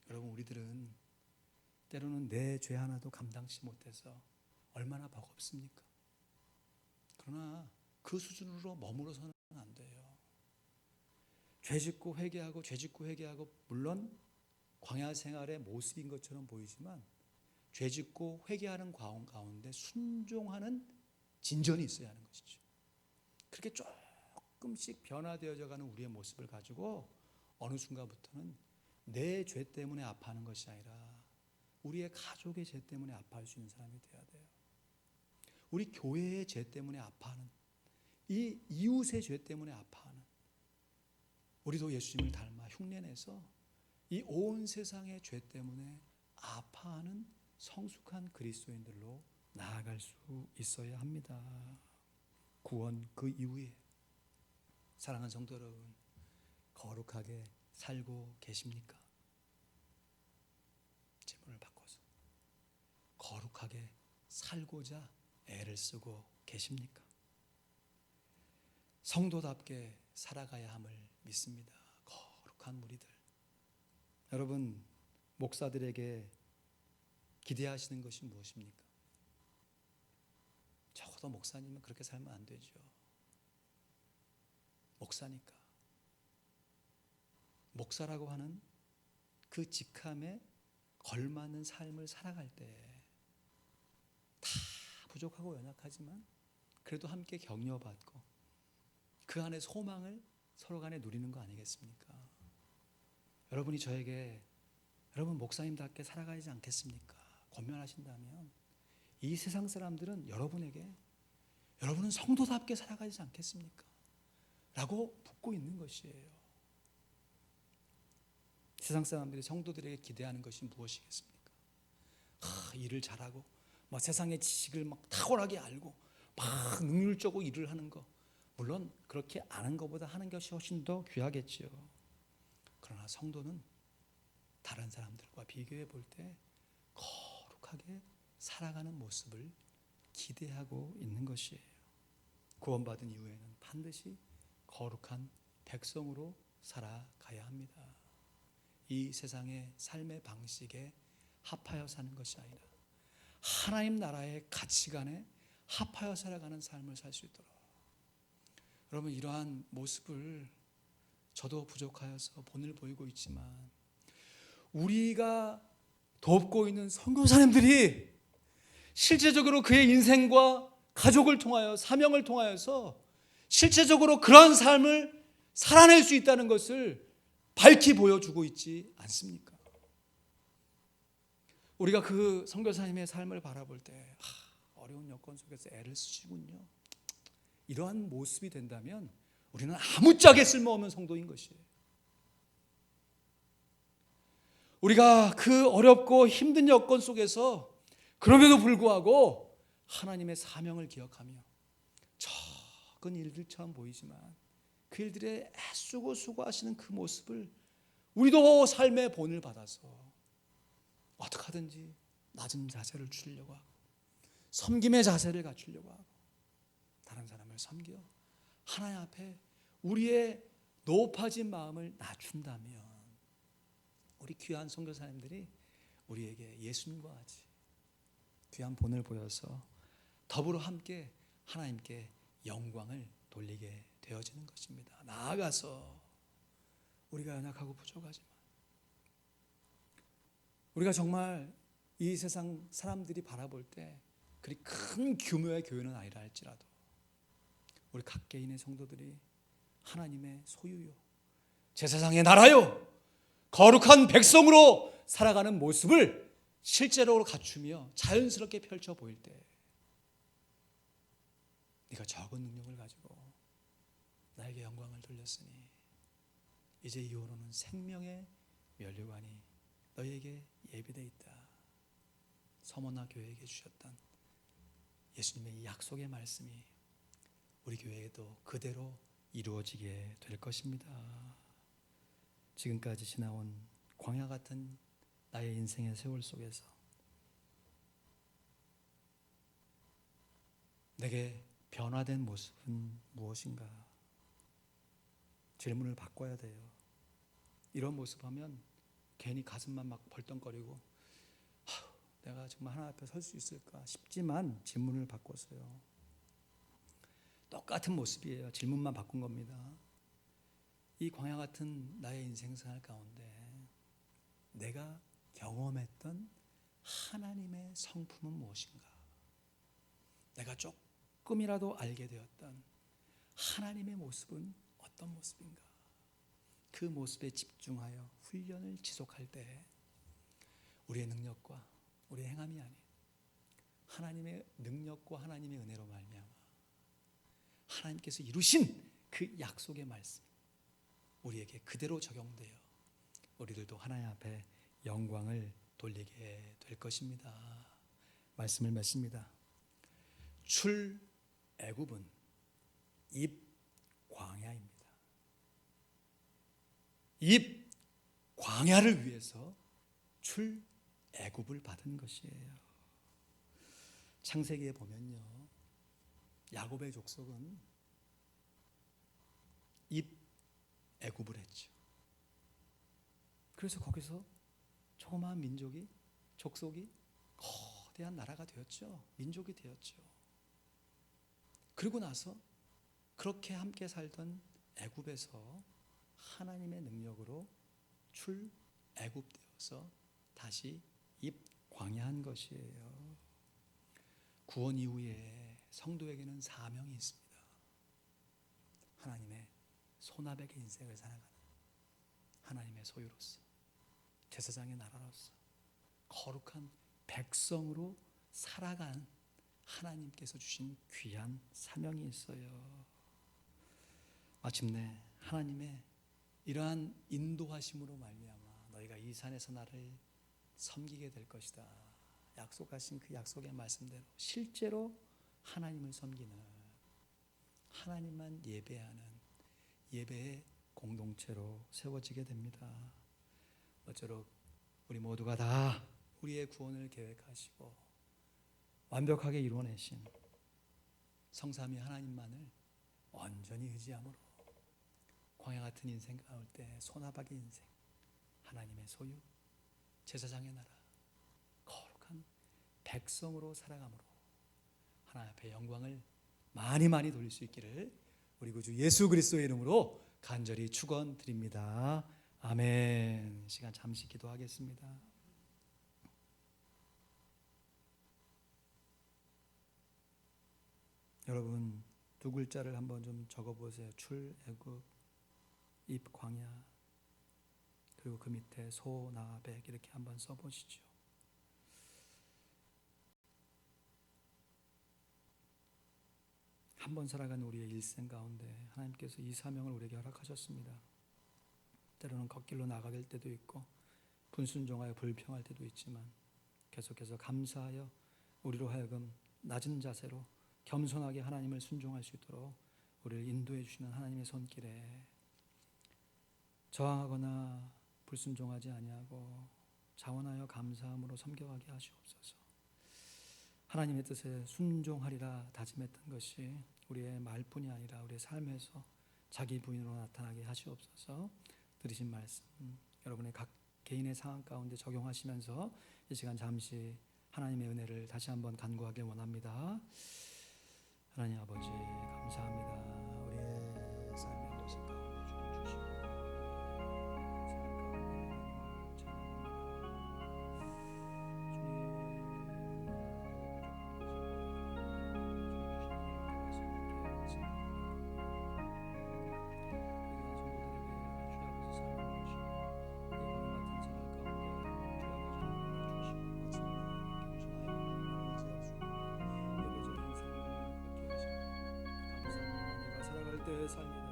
여러분, 우리들은 때로는 내 죄 하나도 감당치 못해서 얼마나 버겁습니까? 그러나 그 수준으로 머물러서는 안 돼요. 죄짓고 회개하고 물론 광야 생활의 모습인 것처럼 보이지만 죄짓고 회개하는 가운데 순종하는 진전이 있어야 하는 것이죠. 그렇게 조금씩 변화되어져 가는 우리의 모습을 가지고 어느 순간부터는 내 죄 때문에 아파하는 것이 아니라 우리의 가족의 죄 때문에 아파할 수 있는 사람이 되어야 돼요. 우리 교회의 죄 때문에 아파하는, 이 이웃의 죄 때문에 아파하는, 우리도 예수님을 닮아 흉내내서 이 온 세상의 죄 때문에 아파하는 성숙한 그리스도인들로 나아갈 수 있어야 합니다. 구원 그 이후에 사랑하는 성도 여러분, 거룩하게 살고 계십니까? 질문을 바꿔서 거룩하게 살고자 애를 쓰고 계십니까? 성도답게 살아가야 함을 믿습니다. 거룩한 무리들. 여러분, 목사들에게 기대하시는 것이 무엇입니까? 적어도 목사님은 그렇게 살면 안 되죠. 목사니까. 목사라고 하는 그 직함에 걸맞는 삶을 살아갈 때 다 부족하고 연약하지만 그래도 함께 격려받고 그 안에 소망을 서로 간에 누리는 거 아니겠습니까? 여러분이 저에게 여러분 목사님답게 살아가지 않겠습니까? 권면하신다면 이 세상 사람들은 여러분에게 여러분은 성도답게 살아가지 않겠습니까? 라고 묻고 있는 것이에요. 세상 사람들이 성도들에게 기대하는 것이 무엇이겠습니까? 일을 잘하고 막 세상의 지식을 막 탁월하게 알고 막 능률적으로 일을 하는 거, 물론 그렇게 아는 것보다 하는 것이 훨씬 더 귀하겠지요. 그러나 성도는 다른 사람들과 비교해 볼 때 거룩하게 살아가는 모습을 기대하고 있는 것이에요. 구원받은 이후에는 반드시 거룩한 백성으로 살아가야 합니다. 이 세상의 삶의 방식에 합하여 사는 것이 아니라 하나님 나라의 가치관에 합하여 살아가는 삶을 살 수 있도록, 여러분 이러한 모습을 저도 부족하여서 본을 보이고 있지만 우리가 돕고 있는 선교사님들이 실제적으로 그의 인생과 가족을 통하여 사명을 통하여서 실제적으로 그런 삶을 살아낼 수 있다는 것을 밝히 보여주고 있지 않습니까? 우리가 그 선교사님의 삶을 바라볼 때 어려운 여건 속에서 애를 쓰시군요. 이러한 모습이 된다면 우리는 아무짝에 쓸모없는 성도인 것이에요. 우리가 그 어렵고 힘든 여건 속에서 그럼에도 불구하고 하나님의 사명을 기억하며 적은 일들처럼 보이지만 그 일들에 애쓰고 수고하시는 그 모습을 우리도 삶의 본을 받아서 어떻게 하든지 낮은 자세를 취하려고 하고 섬김의 자세를 갖추려고 하고 다른 사람을 섬겨 하나님 앞에 우리의 높아진 마음을 낮춘다면 우리 귀한 선교사님들이 우리에게 예수님과 같이 귀한 본을 보여서 더불어 함께 하나님께 영광을 돌리게 되어지는 것입니다. 나아가서 우리가 연약하고 부족하지만 우리가 정말 이 세상 사람들이 바라볼 때 그리 큰 규모의 교회는 아니라 할지라도 우리 각 개인의 성도들이 하나님의 소유요 제사장의 나라요 거룩한 백성으로 살아가는 모습을 실제로 갖추며 자연스럽게 펼쳐 보일 때 네가 적은 능력을 가지고 나에게 영광을 돌렸으니 이제 이후로는 생명의 면류관이 너희에게 예비되어 있다. 서머나 교회에게 주셨던 예수님의 이 약속의 말씀이 우리 교회에도 그대로 이루어지게 될 것입니다. 지금까지 지나온 광야 같은 나의 인생의 세월 속에서 내게 변화된 모습은 무엇인가? 질문을 바꿔야 돼요. 이런 모습하면 괜히 가슴만 막 벌떡거리고 내가 정말 하나님 앞에 설 수 있을까 싶지만 질문을 바꿨어요. 똑같은 모습이에요. 질문만 바꾼 겁니다. 이 광야 같은 나의 인생 생활 가운데 내가 경험했던 하나님의 성품은 무엇인가? 내가 조금이라도 알게 되었던 하나님의 모습은 어떤 모습인가? 그 모습에 집중하여 훈련을 지속할 때 우리의 능력과 우리의 행함이 아닌 하나님의 능력과 하나님의 은혜로 말미암아 하나님께서 이루신 그 약속의 말씀 우리에게 그대로 적용되어 우리들도 하나님 앞에 영광을 돌리게 될 것입니다. 말씀을 맺습니다. 출애굽은 입 광야입니다. 입 광야를 위해서 출애굽을 받은 것이에요. 창세기에 보면요, 야곱의 족속은 입 애굽을 했죠. 그래서 거기서 조그마한 민족이 족속이 거대한 나라가 되었죠. 민족이 되었죠. 그리고 나서 그렇게 함께 살던 애굽에서 하나님의 능력으로 출애굽되어서 다시 입 광야한 것이에요. 구원 이후에 성도에게는 사명이 있습니다. 하나님의 소나백의 인생을 살아가는 하나님의 소유로서 제사장의 나라로서 거룩한 백성으로 살아가는 하나님께서 주신 귀한 사명이 있어요. 마침내 하나님의 이러한 인도하심으로 말미암아 너희가 이 산에서 나를 섬기게 될 것이다. 약속하신 그 약속의 말씀대로 실제로 하나님을 섬기는 하나님만 예배하는 예배의 공동체로 세워지게 됩니다. 어쩌록 우리 모두가 다 우리의 구원을 계획하시고 완벽하게 이루어내신 성삼위 하나님만을 온전히 의지함으로 광야 같은 인생 가울 때 소나박의 인생 하나님의 소유 제사장의 나라 거룩한 백성으로 살아감으로 하나님 앞에 영광을 많이 돌릴 수 있기를 우리 구주 예수 그리스도의 이름으로 간절히 축원드립니다. 아멘. 시간 잠시 기도하겠습니다. 여러분 두 글자를 한번 좀 적어보세요. 출애굽, 입 광야, 그리고 그 밑에 소나백 이렇게 한번 써보시죠. 한 번 살아간 우리의 일생 가운데 하나님께서 이 사명을 우리에게 허락하셨습니다. 때로는 걷길로 나가길 때도 있고 불순종하여 불평할 때도 있지만 계속해서 감사하여 우리로 하여금 낮은 자세로 겸손하게 하나님을 순종할 수 있도록 우리를 인도해 주시는 하나님의 손길에 저항하거나 불순종하지 아니하고 자원하여 감사함으로 섬겨가게 하시옵소서. 하나님의 뜻에 순종하리라 다짐했던 것이 우리의 말뿐이 아니라 우리의 삶에서 자기 부인으로 나타나게 하시옵소서. 들으신 말씀 여러분의 각 개인의 상황 가운데 적용하시면서 이 시간 잠시 하나님의 은혜를 다시 한번 간구하길 원합니다. 하나님 아버지 감사합니다. 우리의 삶의 모습 가운데 주님 주시고 때 삶이다.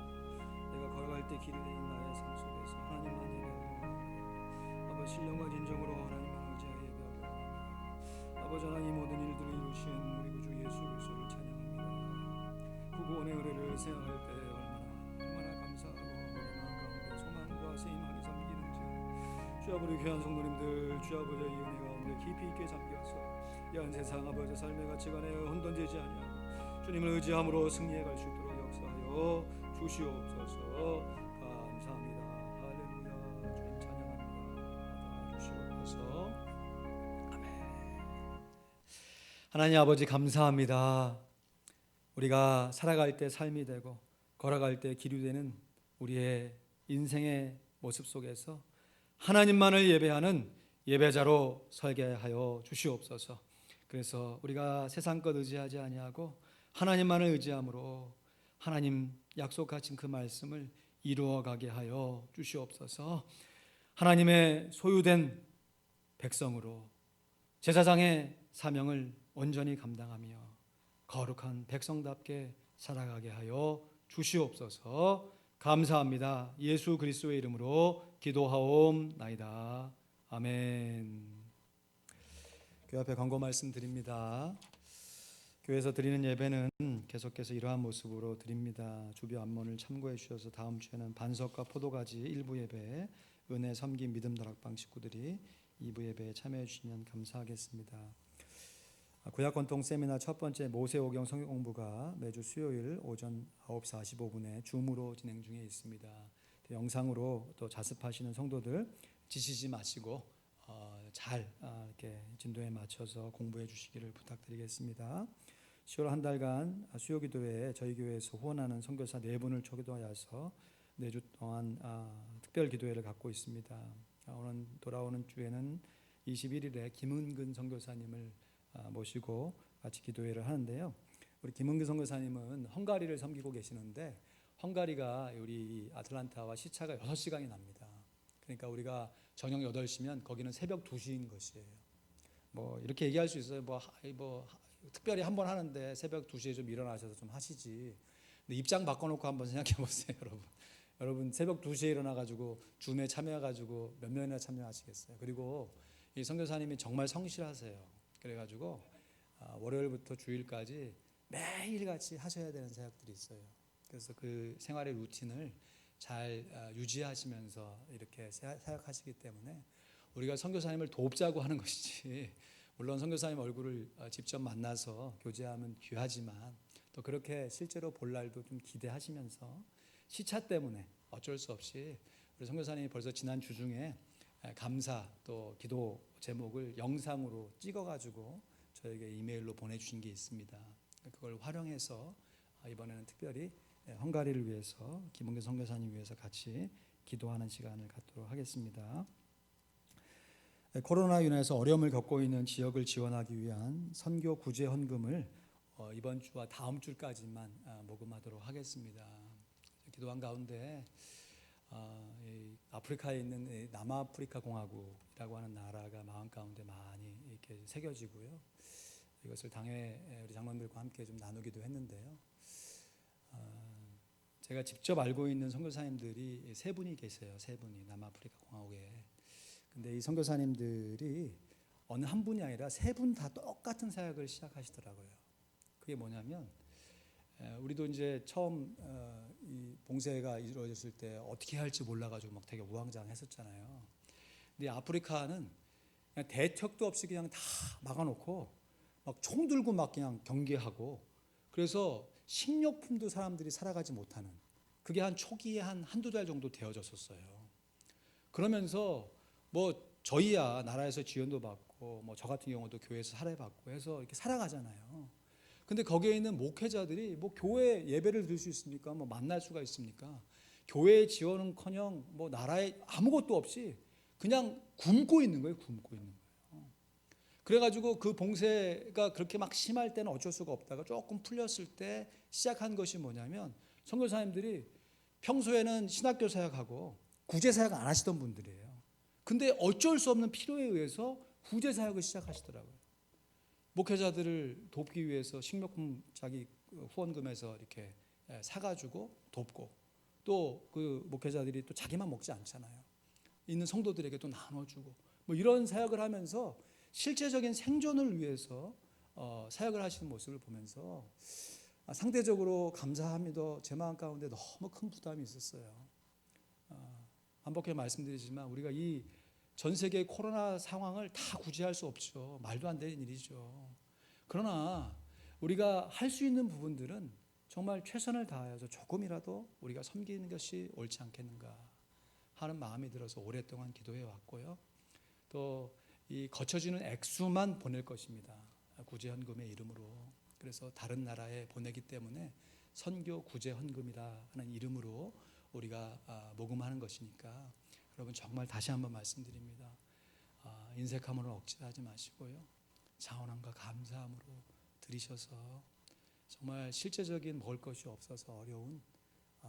내가 걸어갈 때 길이 되는 나의 삶 속에서 하나님만 예배하고 아버지 신령과 진정으로 하나님만 의지하여 예배하고 아버지 하나님 모든 일들을 이루신 우리 구주 예수 그리스도를 찬양합니다. 그 구원의 은혜를 생각할 때 얼마나 감사하고 우리 마음 가운데 소망과 세임하게 잠기는지 주 아버지 귀한 성도님들 주 아버지의 이 은혜 가운데 깊이 있게 잠겨서 야한 세상 아버지 삶의 가치관에 혼돈되지 아니하고 주님을 의지함으로 승리해 갈 수 있도록 역사하여 주시옵소서. 감사합니다. 할렐루야. 주님 찬양합니다. 주시옵소서. 아멘. 하나님 아버지 감사합니다. 우리가 살아갈 때 삶이 되고 걸어갈 때 길이 되는 우리의 인생의 모습 속에서 하나님만을 예배하는 예배자로 설게 하여 주시옵소서. 그래서 우리가 세상 것 의지하지 아니하고 하나님만을 의지함으로 하나님 약속하신 그 말씀을 이루어가게 하여 주시옵소서. 하나님의 소유된 백성으로 제사장의 사명을 온전히 감당하며 거룩한 백성답게 살아가게 하여 주시옵소서. 감사합니다. 예수 그리스도의 이름으로 기도하옵나이다. 아멘. 교회 앞에 광고 말씀드립니다. 교회에서 드리는 예배는 계속해서 이러한 모습으로 드립니다. 주비 안문을 참고해 주셔서 다음 주에는 반석과 포도가지 1부 예배, 은혜 섬김 믿음 다락방 식구들이 2부 예배에 참여해 주시면 감사하겠습니다. 구약 권통 세미나 첫 번째 모세오경 성경 공부가 매주 수요일 오전 9시 45분에 줌으로 진행 중에 있습니다. 영상으로 또 자습하시는 성도들 지치지 마시고 잘 이렇게 진도에 맞춰서 공부해 주시기를 부탁드리겠습니다. 10월 한 달간 수요기도회에 저희 교회에서 후원하는 선교사 4분을 초기도하여서 4주 동안 특별 기도회를 갖고 있습니다. 오늘 돌아오는 주에는 21일에 김은근 선교사님을 모시고 같이 기도회를 하는데요. 우리 김은근 선교사님은 헝가리를 섬기고 계시는데 헝가리가 우리 아틀란타와 시차가 6시간이 납니다. 그러니까 우리가 저녁 8시면 거기는 새벽 2시인 것이에요. 뭐 이렇게 얘기할 수 있어요. 뭐 특별히 한번 하는데 새벽 2시에 좀 일어나셔서 좀 하시지. 근데 입장 바꿔놓고 한번 생각해 보세요, 여러분. 여러분 새벽 2시에 일어나가지고 줌에 참여해가지고 몇 명이나 참여하시겠어요? 그리고 이 선교사님이 정말 성실하세요. 그래가지고 월요일부터 주일까지 매일같이 하셔야 되는 사역들이 있어요. 그래서 그 생활의 루틴을 잘 유지하시면서 이렇게 사역하시기 때문에 우리가 선교사님을 돕자고 하는 것이지, 물론 선교사님 얼굴을 직접 만나서 교제하면 귀하지만 또 그렇게 실제로 볼 날도 좀 기대하시면서 시차 때문에 어쩔 수 없이 우리 선교사님이 벌써 지난 주 중에 감사 또 기도 제목을 영상으로 찍어가지고 저에게 이메일로 보내주신 게 있습니다. 그걸 활용해서 이번에는 특별히 헝가리를 위해서 김은근 선교사님 위해서 같이 기도하는 시간을 갖도록 하겠습니다. 코로나로 인해서 어려움을 겪고 있는 지역을 지원하기 위한 선교 구제 헌금을 이번 주와 다음 주까지만 모금하도록 하겠습니다. 기도한 가운데 아프리카에 있는 남아프리카 공화국이라고 하는 나라가 마음 가운데 많이 이렇게 새겨지고요. 이것을 당회 우리 장로님들과 함께 좀 나누기도 했는데요. 제가 직접 알고 있는 선교사님들이 세 분이 계세요. 세 분이 남아프리카 공화국에. 근데 이 선교사님들이 어느 한 분이 아니라 세 분 다 똑같은 사역을 시작하시더라고요. 그게 뭐냐면 우리도 이제 처음 이 봉쇄가 이루어졌을 때 어떻게 할지 몰라가지고 막 되게 우왕좌왕했었잖아요. 근데 아프리카는 그냥 대책도 없이 그냥 다 막아놓고 막 총 들고 막 그냥 경계하고, 그래서 식료품도 사람들이 살아가지 못하는, 그게 한 초기에 한두 달 정도 되어졌었어요. 그러면서 뭐 저희야 나라에서 지원도 받고 뭐 저 같은 경우도 교회에서 사례받고 해서 이렇게 살아가잖아요. 근데 거기에 있는 목회자들이 뭐 교회 예배를 드릴 수 있습니까? 뭐 만날 수가 있습니까? 교회 지원은커녕 뭐 나라에 아무것도 없이 그냥 굶고 있는 거예요. 굶고 있는 거예요. 그래가지고 그 봉쇄가 그렇게 막 심할 때는 어쩔 수가 없다가 조금 풀렸을 때 시작한 것이 뭐냐면, 선교사님들이 평소에는 신학교 사역하고 구제 사역 안 하시던 분들이에요. 근데 어쩔 수 없는 필요에 의해서 구제 사역을 시작하시더라고요. 목회자들을 돕기 위해서 식료품 자기 후원금에서 이렇게 사가지고 돕고, 또 그 목회자들이 또 자기만 먹지 않잖아요. 있는 성도들에게 또 나눠주고, 뭐 이런 사역을 하면서 실제적인 생존을 위해서 사역을 하시는 모습을 보면서 상대적으로 감사함이도 제 마음 가운데 너무 큰 부담이 있었어요. 반복해 말씀드리지만 우리가 이 전 세계 코로나 상황을 다 구제할 수 없죠. 말도 안 되는 일이죠. 그러나 우리가 할 수 있는 부분들은 정말 최선을 다하여서 조금이라도 우리가 섬기는 것이 옳지 않겠는가 하는 마음이 들어서 오랫동안 기도해 왔고요. 또 이 거쳐지는 액수만 보낼 것입니다. 구제헌금의 이름으로. 그래서 다른 나라에 보내기 때문에 선교 구제헌금이라는 이름으로 우리가 모금하는 것이니까, 여러분 정말 다시 한번 말씀드립니다. 인색함으로 억지하지 마시고요, 자원함과 감사함으로 드리셔서 정말 실제적인 먹을 것이 없어서 어려운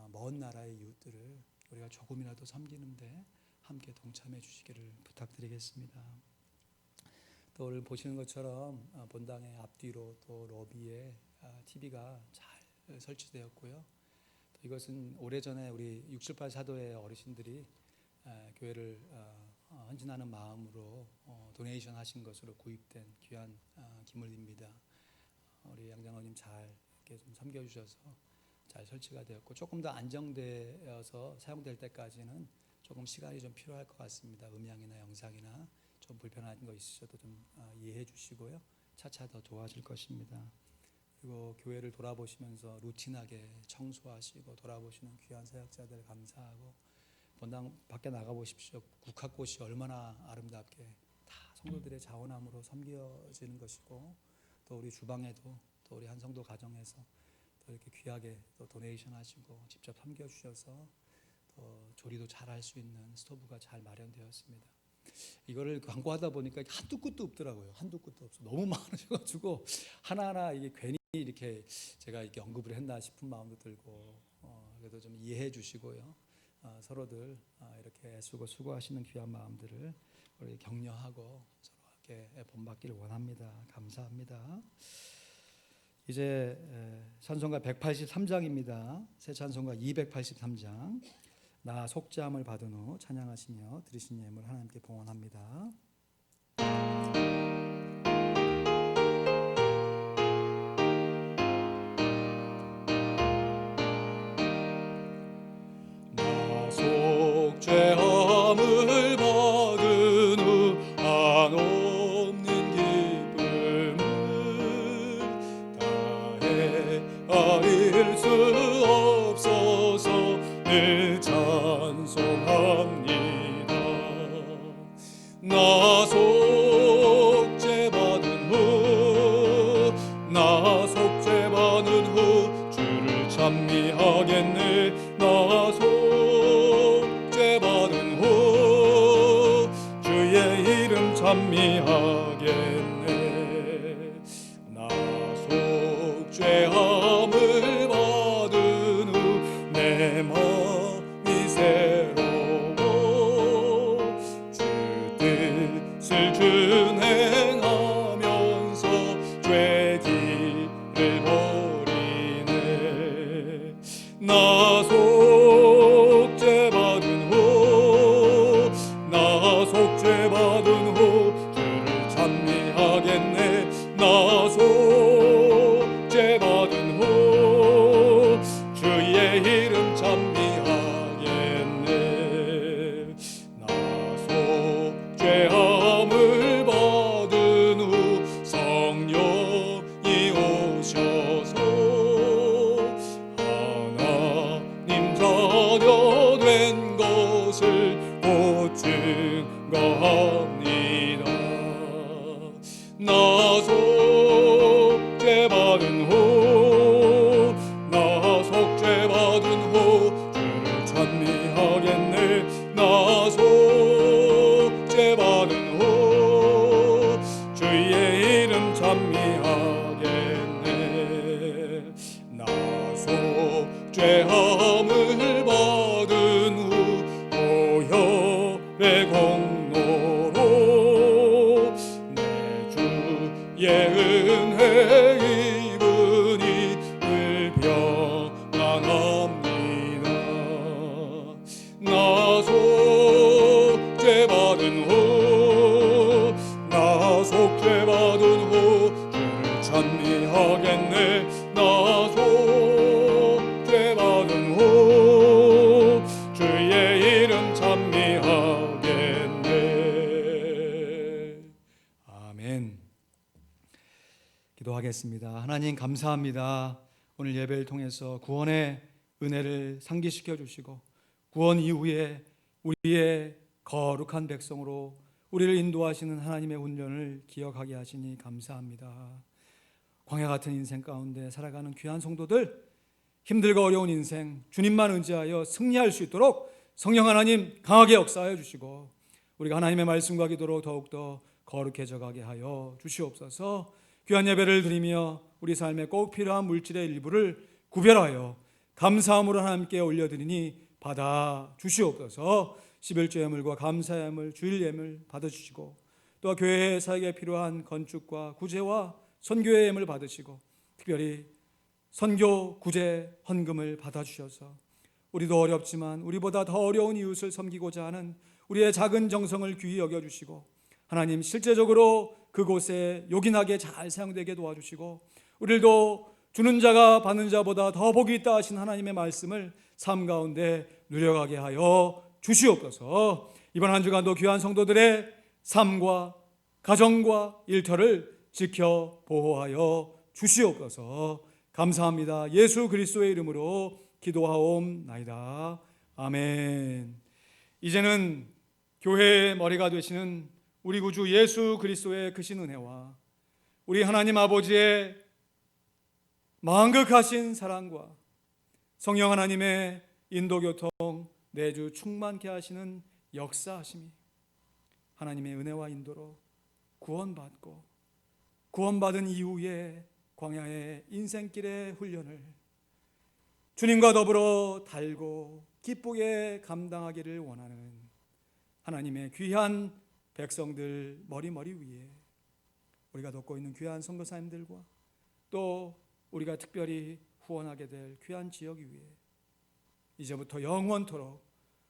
먼 나라의 이웃들을 우리가 조금이라도 섬기는데 함께 동참해 주시기를 부탁드리겠습니다. 또 오늘 보시는 것처럼 본당의 앞뒤로 또 로비에 TV가 잘 설치되었고요. 또 이것은 오래전에 우리 678 사도의 어르신들이 교회를 헌신하는 마음으로 도네이션 하신 것으로 구입된 귀한 기물입니다. 우리 양장로님 잘 이렇게 좀 섬겨주셔서 잘 설치가 되었고, 조금 더 안정되어서 사용될 때까지는 조금 시간이 좀 필요할 것 같습니다. 음향이나 영상이나 좀 불편한 거 있으셔도 좀 이해해 주시고요. 차차 더 좋아질 것입니다. 그리고 교회를 돌아보시면서 루틴하게 청소하시고 돌아보시는 귀한 사역자들 감사하고, 본당 밖에 나가 보십시오. 국화꽃이 얼마나 아름답게 다 성도들의 자원함으로 섬겨지는 것이고, 또 우리 주방에도 또 우리 한 성도 가정에서 또 이렇게 귀하게 또 도네이션 하시고 직접 섬겨 주셔서 또 조리도 잘 할 수 있는 스토브가 잘 마련되었습니다. 이거를 광고하다 보니까 한두 끝도 없더라고요. 한두 끝도 없어. 너무 많으셔가지고 하나하나 이게 괜히 이렇게 제가 이렇게 언급을 했나 싶은 마음도 들고, 그래도 좀 이해해 주시고요. 서로들 이렇게 애쓰고 수고하시는 귀한 마음들을 우리 격려하고 서로 이렇게 본받기를 원합니다. 감사합니다. 이제 찬송가 183장입니다. 새 찬송가 283장. 나 속죄함을 받은 후 찬양하시며 드리신 예물 하나님께 봉헌합니다. 나 속죄함을 받은 후 한없는 기쁨을 다해 수 없어서 늘 찬송합니다. 나 속죄받은 후, 나 속죄받은 후 주를 찬미하겠네. 나 속죄받은 후 주의 이름 찬미하겠네. 나 속죄함을 받은 후 내 마음이 새로워 주 뜻을 준행하면서 죄 길을 버리네. 나 속죄받은 후 주를 찬미하겠네. 나 속죄받은 후 주의 이름 찬미하겠네. 나 속죄함을 받은 후 성령이 오셔서 하나님 자녀 된 것을 곧 증거합니다. 나 속죄받은 후, 나 속죄받은 후 주를 찬미하겠네. 나 속죄받은 후 주의 이름 찬미하겠네. 나 속죄함을 받은 후 보혈의 공로로 내 주의 은혜 입으니 늘 평안합니다. 나 속죄받은 후, 나 속죄받은 후 주를 찬미하겠네. 나 속죄받은 후 주의 이름 찬미하겠네. 아멘. 기도하겠습니다. 하나님 감사합니다. 오늘 예배를 통해서 구원의 은혜를 상기시켜 주시고 구원 이후에 우리의 거룩한 백성으로 우리를 인도하시는 하나님의 운전을 기억하게 하시니 감사합니다. 광야 같은 인생 가운데 살아가는 귀한 성도들, 힘들고 어려운 인생 주님만 의지하여 승리할 수 있도록 성령 하나님 강하게 역사하여 주시고 우리가 하나님의 말씀과 기도로 더욱더 거룩해져 가게 하여 주시옵소서. 귀한 예배를 드리며 우리 삶에 꼭 필요한 물질의 일부를 구별하여 감사함으로 하나님께 올려드리니 받아 주시옵소서. 11조 예물과 감사 예물, 주일 예물 받아주시고 또 교회 사역에 필요한 건축과 구제와 선교의 예물 받으시고 특별히 선교 구제 헌금을 받아주셔서 우리도 어렵지만 우리보다 더 어려운 이웃을 섬기고자 하는 우리의 작은 정성을 귀히 여겨주시고 하나님 실제적으로 그곳에 요긴하게 잘 사용되게 도와주시고 우리도 주는 자가 받는 자보다 더 복이 있다 하신 하나님의 말씀을 삶 가운데 누려가게 하여 주시옵소서. 이번 한 주간도 귀한 성도들의 삶과 가정과 일터를 지켜 보호하여 주시옵소서. 감사합니다. 예수 그리스도의 이름으로 기도하옵나이다. 아멘. 이제는 교회의 머리가 되시는 우리 구주 예수 그리스도의 크신 은혜와 우리 하나님 아버지의 만극하신 사랑과 성령 하나님의 인도교통 내주 충만케 하시는 역사하심이 하나님의 은혜와 인도로 구원받고 구원받은 이후에 광야의 인생길의 훈련을 주님과 더불어 달고 기쁘게 감당하기를 원하는 하나님의 귀한 백성들 머리 위에 우리가 돕고 있는 귀한 선교사님들과 또 우리가 특별히 후원하게 될 귀한 지역 위에 이제부터 영원토록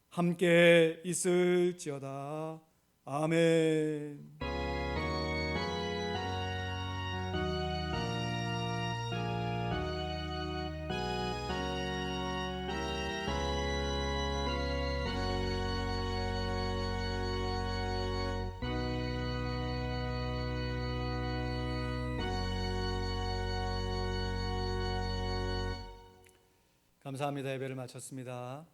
함께 있을지어다. 아멘. 감사합니다. 예배를 마쳤습니다.